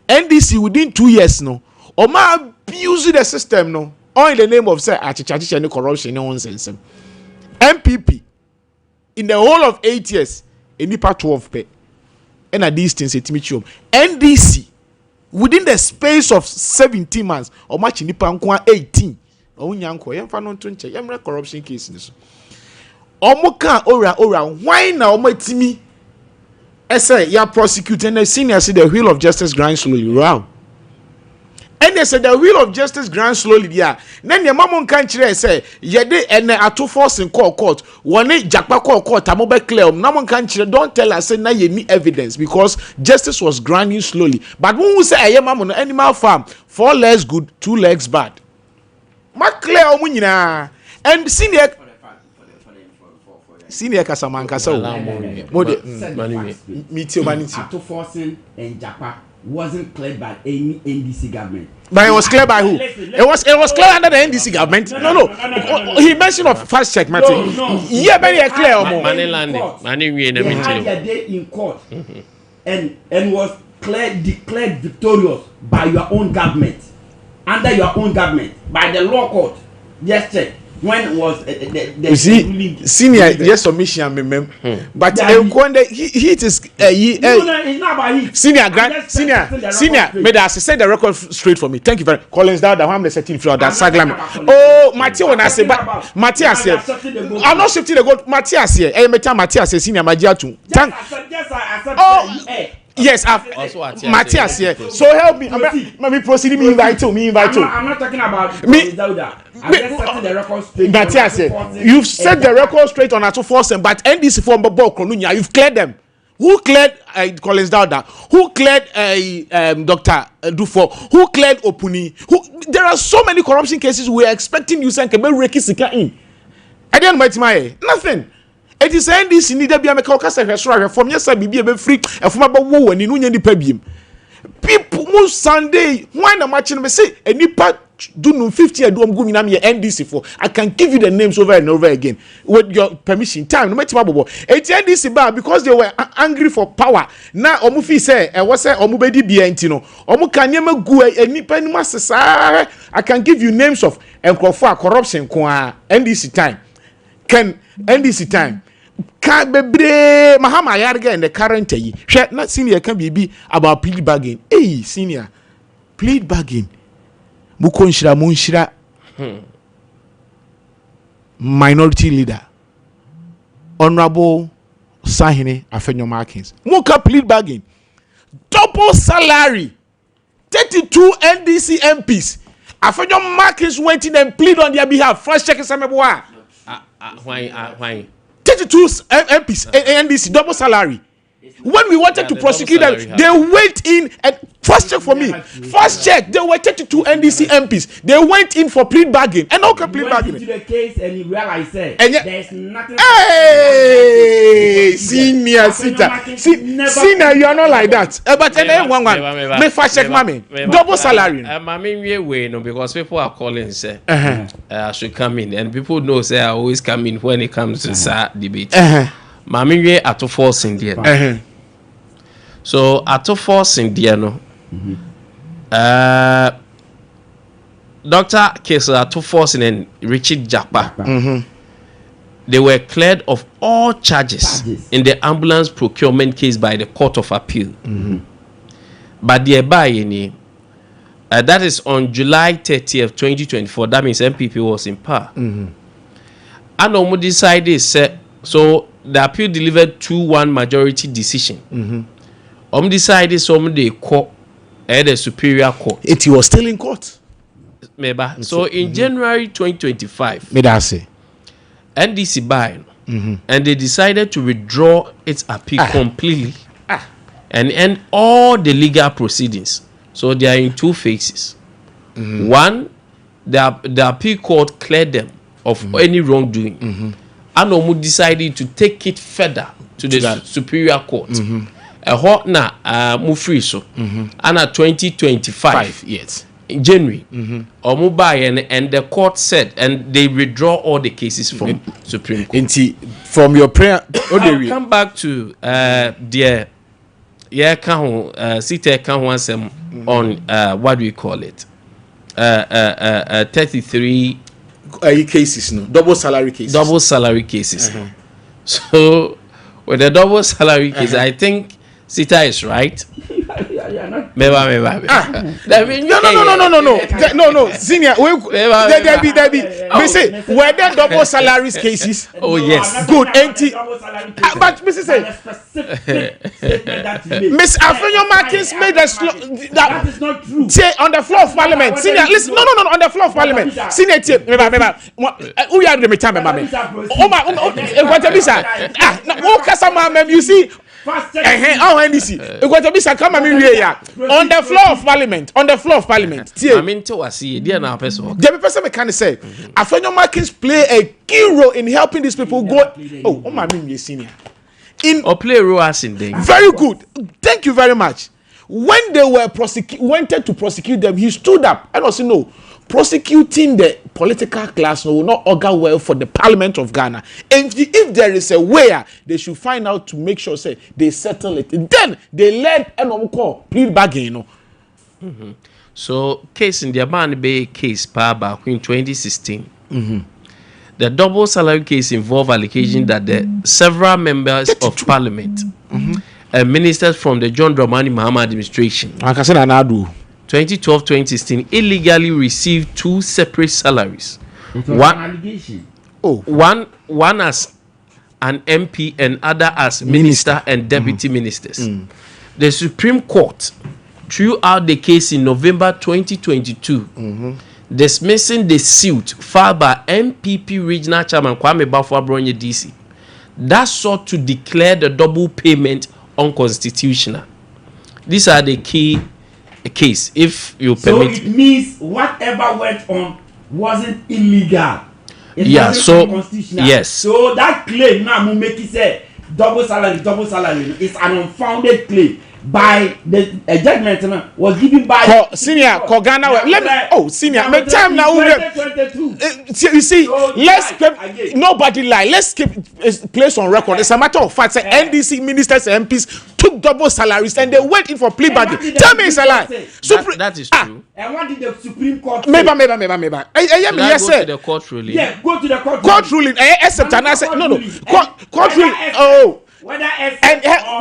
NDC within 2 years no Oma abuse the system no all in the name of say achichachicha and corruption nonsense MPP in the whole of 8 years enipa 12 pe and at these things etimichum NDC within the space of 17 months or much nipa nko 18 onyanko yemfa no nto nche yemre corruption case ni so omuka ora why na omatimi say ya prosecute and the senior say the wheel of justice grind slowly wow and they said the wheel of justice grind slowly there then the mamon kan kire say yede ene ato force in court one jakpa court amobe clear mamon kan kire don't tell us say na ye ni evidence because justice was grinding slowly but when we say aye mamon animal farm 4 legs good 2 legs bad ma clear omu nyina and senior kasamanka so mode meet ato forcing and jakpa wasn't cleared by any NDC government. But it was cleared by who? It was cleared under the NDC government. No. He mentioned of fast check, Martin. Yeah, very clear. Money landing. Money we in a day in court, and was declared victorious by your own government, under your own government, by the law court. Yes, check. When was you see senior yes submission but he is it's not about he senior made us say the record straight for me. Thank you very much. Collins down the one the setting floor that saglam Matthew when I say but Matthias here I'm not shifting the goal Matthias here Matthias senior Majiatu thank Yes, Matthias here. So help me. Me proceed. Me invite you. I'm not talking about Me- Dauda. I'm just setting the record straight. Matthias here. You've set the record straight on Ato Forsen, but NDC form Bobo Kronunya, you've cleared them. Who cleared Collins Dauda? Who cleared Dr. Dufo? Who cleared Opuni? There are so many corruption cases we are expecting you send Kebe Reki Sika in. I didn't wait my nothing. It is NDC need to be a Mekaukas from yes, I be a free and from about war and in Union Pebium. People most Sunday, why not matching me say a nipa do no 50 I do I'm going to NDC for. I can give you the names over and over again with your permission. Time no matter what. It's NDC bar because they were angry for power. Now Omufi say I was say Omubedi Bientino. Omu kanyema gu a nipa ni masesa. I can give you names of enkrofo corruption kwa NDC time. Can NDC time. Can bebre Mahama Yarga in the current year. Not senior can be about plead bargain. Hey, senior, plead bargain. Mukonshira Munshira, minority leader, Honorable Sahine Afenyo Markins. Muka plead bargain. Double salary. 32 NDC MPs. Afenyo Markins went in and plead on their behalf. First check is Sameboa. Why? 32 MPs NDC double salary. When we wanted to prosecute them, they went in and first check for me. First check, they were 32 NDC MPs. They went in for plea bargain and okay, plea bargain. Went into the case and you realize there's nothing. Hey, senior, senior, you are not like that. But then one, me first check, mommy, double salary. Mommy, we no because people are calling say I should come in and people know say I always come in when it comes to debate. Mami we ato force in there. So ato force in there no. Dr. Case ato force and Richard Japa. They were cleared of all charges in the ambulance procurement case by the Court of Appeal. But thereby that is on July 30th, 2024. That means MPP was in power. And Omo decided so the appeal delivered 2-1 majority decision. Decided some they court the superior court. It was still in court. Maybe. So in January 2025, NDC buy and they decided to withdraw its appeal completely and end all the legal proceedings. So they are in two phases. One, the appeal court cleared them of any wrongdoing. And Omu decided to take it further to the superior court. A hot na free so. And at 2025, yes, in January, Omu buy and the court said, and they withdraw all the cases from Supreme Court. From your prayer, I'll come back to the Sita Kahwansem on what do we call it? 33 cases, no double salary cases. So with the double salary case, I think Sita is right. No. Senior, say were there double salaries cases? Oh yes, good. But Mrs. Miss Afenyo Markins made that is not true. Say on the floor of Parliament. Senior, listen. No. On the floor of Parliament. Senior, who are the time, mama? Nkwantabisa. You see. NDC. Come on the floor of Parliament. On the floor of Parliament. I mean, to us, dear now, person. The person can say, Afenyo Markins play a key role in helping these people go. Oh my name senior. Play a role as in them. Very good. Thank you very much. When they were wanted to prosecute them, he stood up and also no. Prosecuting the political class will not augur well for the Parliament of Ghana. And if there is a way, they should find out to make sure say they settle it. Then they let an plead bargain. So case in the Abani Bay case back in 2016. The double salary case involved allegation that the several members of Parliament and ministers from the John Dramani Mahama administration 2012-2016 illegally received two separate salaries. One as an MP and other as minister and deputy ministers. the Supreme Court threw out the case in November 2022, dismissing the suit filed by MPP Regional Chairman Kwame Bafwa-Bronye DC that sought to declare the double payment unconstitutional. These are the key case, if you permit. So it means whatever went on wasn't illegal. It wasn't so unconstitutional. yes. So that claim now make it say double salary is an unfounded claim by the judgment was given by senior Kogana. Let me senior my time now. You see, so let's keep nobody lie. Let's keep place on record. It's a matter of fact. NDC ministers and MPs took double salaries and they went in for plea bargain. Tell me it's a lie. That is true. And what did the Supreme Court say? Maybe. Yes, sir. The court ruling. Yeah, go to the court. Court ruling. Except and I said no. Court ruling. Oh. And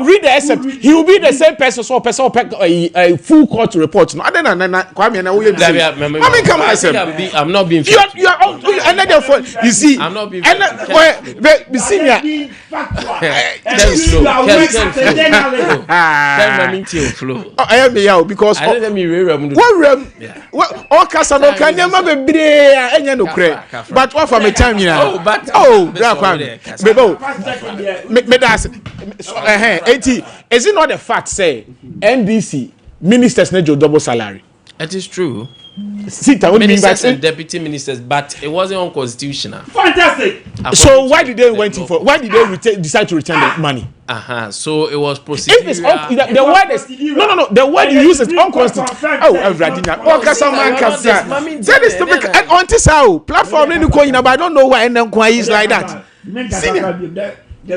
read the except. He will be the same person. So a full court report. No, I don't know. Kwame, come on. I'm not being. You are another for. You see. I'm not being. The senior. Flow. I am here because. I don't mean what all Casano can you not be and you know correct. But what for my time here? Is it not the fact say NDC ministers need your double salary? It is true. Ministers and deputy ministers, but it wasn't unconstitutional. Fantastic. So why did they decide to return the money? So it was procedural. If it's the word is no. The word you use is unconstitutional. That is typical. And on this how platform in the coin, but I don't know why and then is like that. The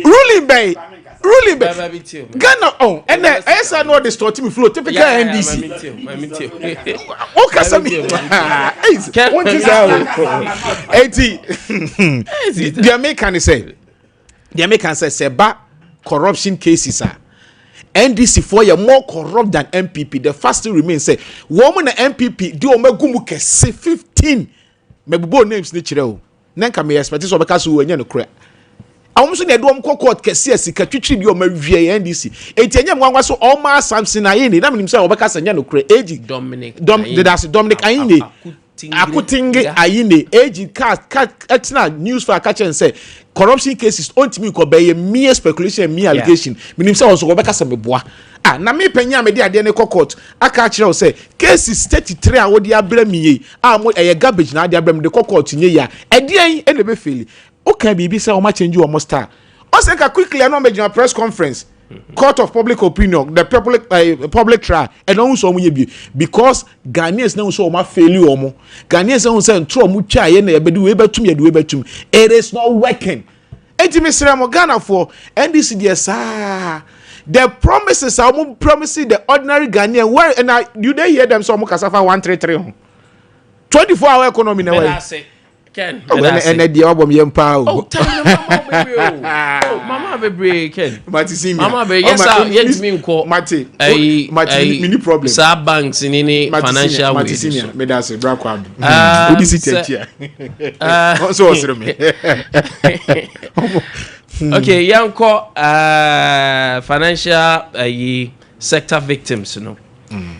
ruling bay. Ghana and I said no distort me flow typical NDC. The American say corruption cases are NDC for you more corrupt than MPP. The first thing remains say woman MPP do omegumu kese 15 mebubo names ni chire nanka me expect so beka so wenye no kra awon so na do court kese sika twitwi bi o ma wie NDC enti enye mwanwa so o ma Samson ayini na menim say obeka sanya no kra age Dominic ayini akutinge ayini age etina news for catch say corruption cases ontimi ko be mere speculation mere allegation menim say so obeka se meboa na me panya me de ade ne court aka kire o say cases 33 a wo de abra miye mo garbage na ade abra me de court nye ya ade en be fail o kan bibi say o ma change o mo star o say ka quickly no me press conference court of public opinion the public trial and no so mo bi because Ghanaians na so o ma fail o mo Ghanaians na say ntro mo twa ye na ye bedu we betum it is not working enti me sere mo Ghana for NDC dey the promises are promising the ordinary Ghanaian where and you dey hear them so mo kasafa 133 24-hour economy na way Ken and the album yempa mama bebre Ken mama be yes yet me nko mate mini problem sa banks in any financial way me da say bra kwam odi si tentia so osere me okay yanko financial sector victims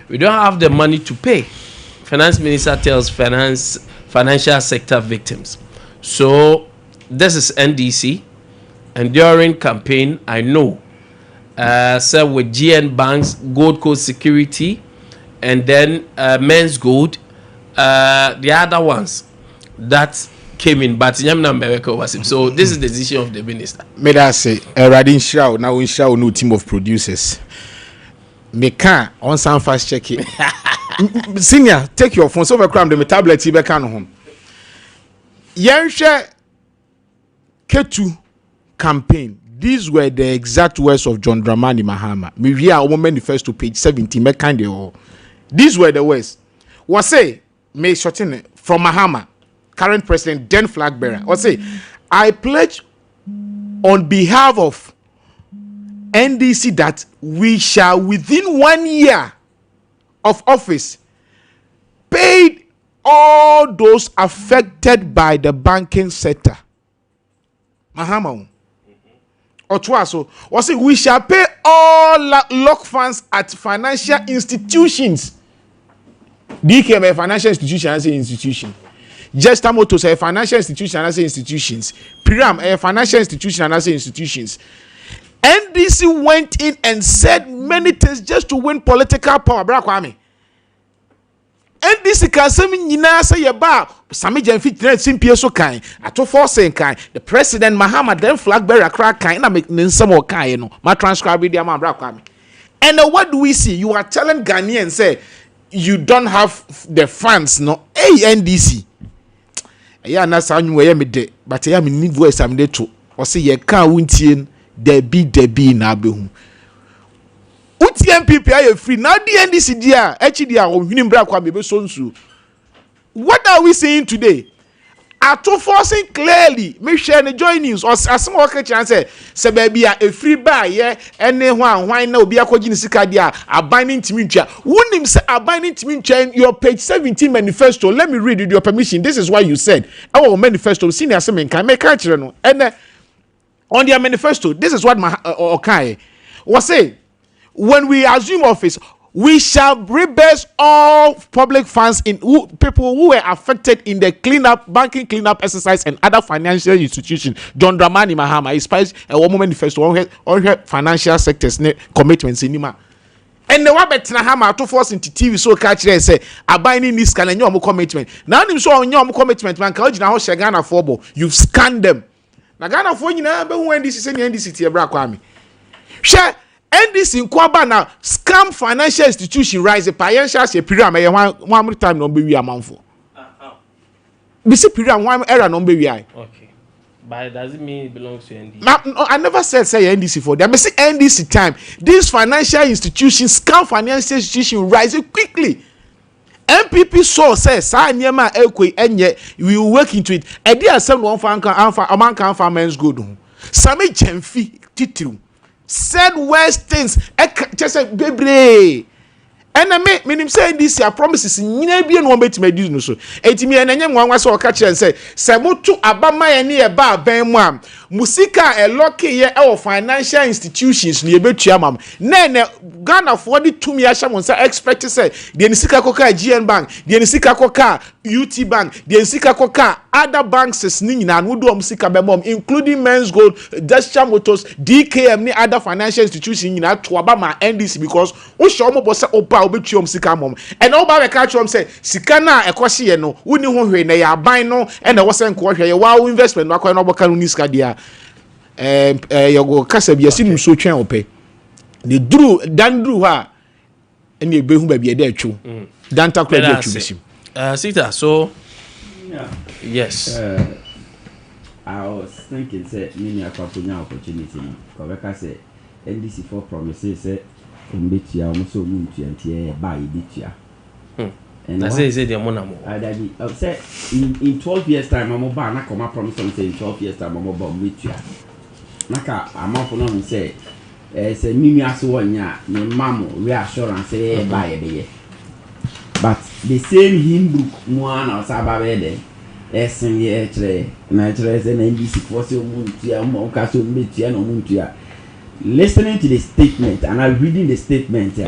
we don't have the money to pay. Finance minister tells financial sector victims. So this is NDC, and during campaign, I know, said with GN Banks, Gold Coast Security, and then Men's Gold, the other ones that came in, but America was him. So this is the decision of the minister. May I say, Radin Shao, now we shall no team of producers. Me can on some fast check it. Senior, take your phone. So we cram the tablet. You can home. Yansha Ketu campaign. These were the exact words of John Dramani Mahama. Me via our manifesto page 70. Me kind of. These were the words. Was say me shorten from Mahama, current president, then flag bearer. Was say I pledge on behalf of NDC that we shall within 1 year of office pay all those affected by the banking sector. Mahama Otwaso was we shall pay all lock funds at financial institutions. DKM a financial institution as an institution. Jesta Motors a financial institution as institutions. Piram a financial institution as institutions. NDC went in and said many things just to win political power. Bra Kwame. NDC can say nyina say yeba Sami Jenfi trade simpie so kan ato force kan the president Mahama then flag bearer crack kan na make nsem o kan no ma transcribe dia ma Bra Kwame. And what do we see? You are telling Ghanaians say you don't have the funds no NDC. Yeah, na sa nwu ye me de but yeah me need voice am de to o say ye kan wuntie debi na abehu uti MPP are free now the NDC dia HDA ohwini Bra Kwame be so nsu. What are we saying today? Ato forcing clearly me share the join news or asem o ka chan say baby a free buy ye ene hwan na obi akogi ni sika dia abaning timi ntwa wonim say abaning timi ntwa your page 17 manifesto. Let me read with your permission. This is why you said our manifesto senior asem kan me ka kire no ene on their manifesto. This is what Okai was saying. When we assume office, we shall reimburse all public funds in people who were affected in the banking cleanup exercise and other financial institutions. John Dramani Mahama is a woman manifesto on her financial sectors commitments in Nima. And the one better Hama to force into TV so catch there say abiding this can and your commitment. Now you saw on your commitment man can now Shagana Fobo. You've scanned them. Now Ghana for you now when this is any NDC Bra Kwame. Share NDC in Kwaba now scam financial institution rise a financial say period one more time no be we amount for. We see period one error no be we. Okay. But does it mean it belongs to NDC? No, I never said say NDC for them. I say NDC time. These financial institutions, scam financial institution rise quickly. MPP saw says sa nyema ekwe enye we will work into it. E dey asem no man kan farmers good. Sami Jenfi titru said worst things just say bebre. And I mean say this your promises nyina bia no bet me do no so. Etimi enanye nwanwa se o ka kire say se moto abama ye ne e ba aban mu am musika e lock ye e financial institutions ne ebetua mam na Ghana for the 2 years am say expect say the nisika koka GN bank the nisika koka UT bank the nisika koka other banks is ni nyina no do musika be mom including Men's Gold, Gesture Motors, DKM ni other financial institutions nyina to abama NDC because wo show mo boss opa obetua musika mom and oba be catch am say sika na ekohye ye no woni ho hwe na ya ban no e na wo se nko hwe ye wa investment no akwa no boka no nisika dia yogo kasa bia sinu so twen ope the drew ha and you behu ba bia da atwu dan takwa bia atwu bisim Sita, so yeah. Yes. I was thinking say many opportunity Kobeka say NDC for promises say umbetia almost muntu antie buy bitia. And I say the monamo. I say in 12 years time I'm ba na come promise say in 12 years time I'm ba bitia. Naka amount for no say say mimi aso wanya me mamo reassurance say buy be. But the same hymn book one or sababede esin ye chere na chere say NDC for say omuntia mo ka so metia no muntia. Listening to the statement and I'm reading the statement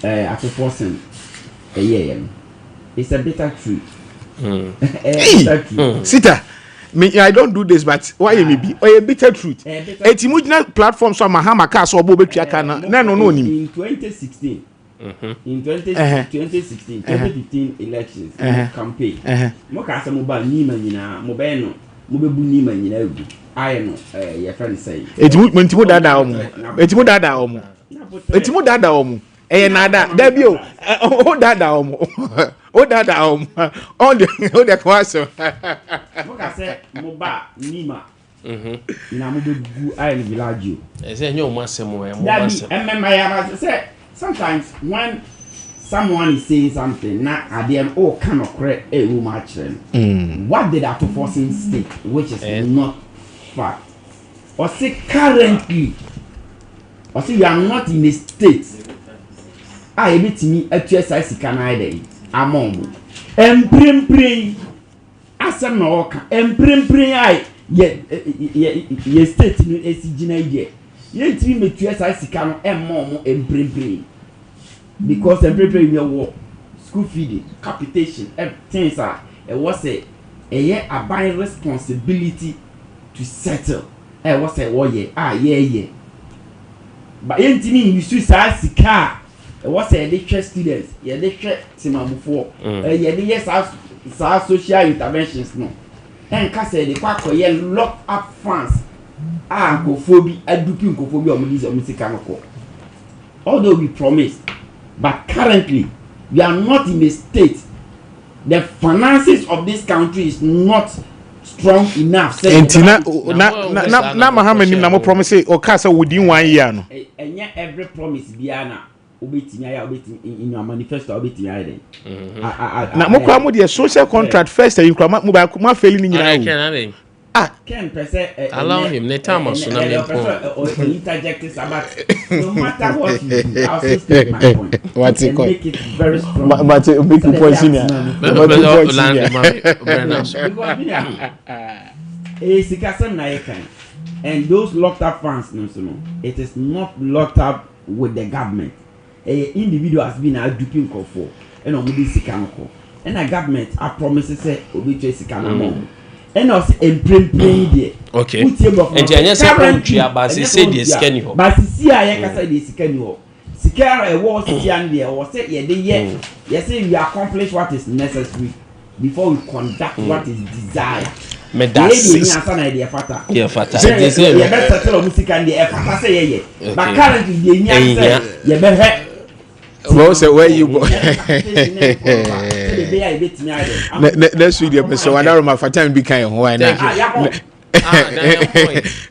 as a person it's a bitter truth. Sita, me I don't do this but why me be a bitter truth. Etimujina platform so Mahama ka so obo betua kana na no ni. In 2016 in 2016 2015 elections campaign mo ka say mo ba ni ma nyina mo be no mo be bu ni ma nyina egu I no your friend say etimu dada omo nada debio o dada omo on the kwaso mo ka say mo ba ni ma na mo be bu I no village e say nyo mo asemo say sometimes when someone is saying something na adem oh kind of correct what did that forcing state which is not fact or say currently or say you are not in a state I bit me exercise Canada among emprem asem no ka emprem I ye state no esi gina ye ntimi metua sa sika no emmo emprempre because emprempre we wo school feeding capitation things are e was say a by responsibility to settle was say wo ye ye but ntimi use sa sika e was say the students ye the timamufo ye the yes sa social interventions no enka say the kwa koye lock up funds nkofobia adupi nkofobia omudi omusika nko although we promised but currently we are not in a state the finances of this country is not strong enough na mahamani na mo promise o ka say within 1 year no enya every promise biana obetimi aya obetimi in your manifesto obetimi aya den na mo kwa mo the social contract first you kwa mo fail ni nyina Ken pese allow him ne time so na me or interject about no matter what you do I'll still state my point what's it called make it very strong but make you point senior sikasem na yekan and those locked up funds no it is not locked up with the government individual has been duping for and omudi sikanko and a government a promises say obi twa sikanamo and us emprempren there okay and anya say country ba say dey scan you but see aya ka say dey scan you sikara e was scan there or say ye dey say we accomplish what is necessary before we conduct what is desired me that's ye asa na dey fata ye fata ye better tell music and dey fata say ye but currently dey nya say ye be he well say where you go next video so I don't for time be kind ho na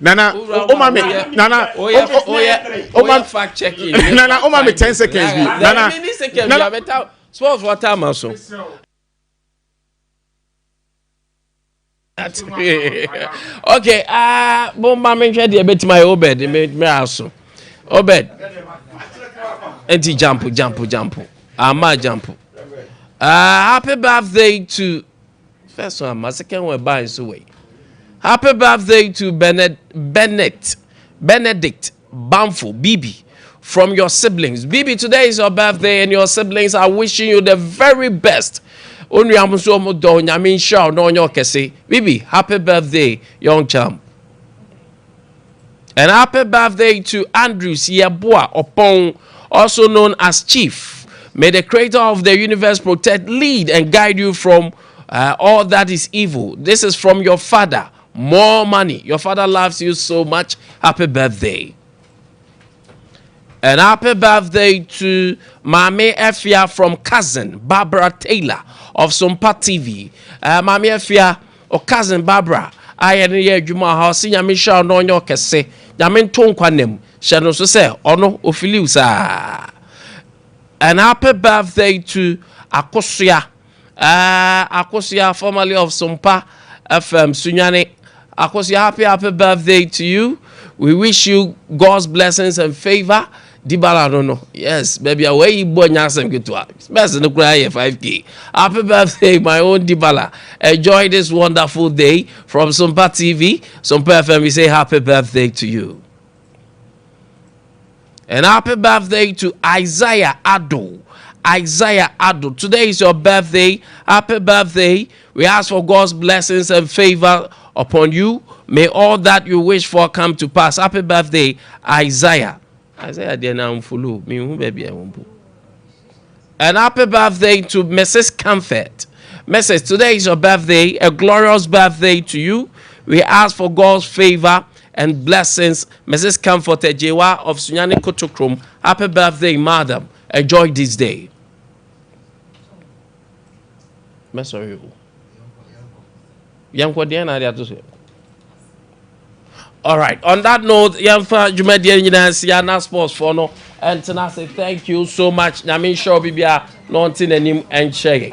Nana o ma me Nana oh yeah fact checking Nana o ma me 10 seconds bi Nana Nana better sports water man so okay bo ma me hwe de betima Obed me aso Obed enti jump ama jump happy birthday to first one my second one by so way happy birthday to Benedict Bamfo Bibi from your siblings. Bibi, today is your birthday and your siblings are wishing you the very best. Only I'm so much done. I mean, sure, no one can say, Bibi, happy birthday, young champ. And happy birthday to Andrews Yeboah Opon, also known as Chief. May the creator of the universe protect, lead, and guide you from all that is evil. This is from your father. More money. Your father loves you so much. Happy birthday. And happy birthday to Mame Efia from cousin Barbara Taylor of Sompa TV. Mame Efia or cousin Barbara. I had a Juma house in Yamisha no your kese. Yamin Tonkwanem. Shano so say, ono Ophiliusa. And happy birthday to Akosia. Akosia, formerly of Sompa FM Sunyane. Akosia, happy birthday to you. We wish you God's blessings and favor. Dibala no no. Yes, baby, away you born yasem kitwa. Best no cry 5K. Happy birthday, my own Dibala. Enjoy this wonderful day from Sompa TV. Sompa FM, we say happy birthday to you. And happy birthday to Isaiah Ado. Today is your birthday. Happy birthday. We ask for God's blessings and favor upon you. May all that you wish for come to pass. Happy birthday, Isaiah. Isaiah dey na follow me who baby I won't. And happy birthday to Mrs. Comfort. Mrs. Today is your birthday. A glorious birthday to you. We ask for God's favor and blessings. Mrs. Comfort Ejewa of Sunyani Kotokrom. Happy birthday, madam. Enjoy this day. Sorry. All right. On that note, Yamfa Jumedian Siana Sports for no. And I say thank you so much. I mean, sure, Bibia, non tin and share.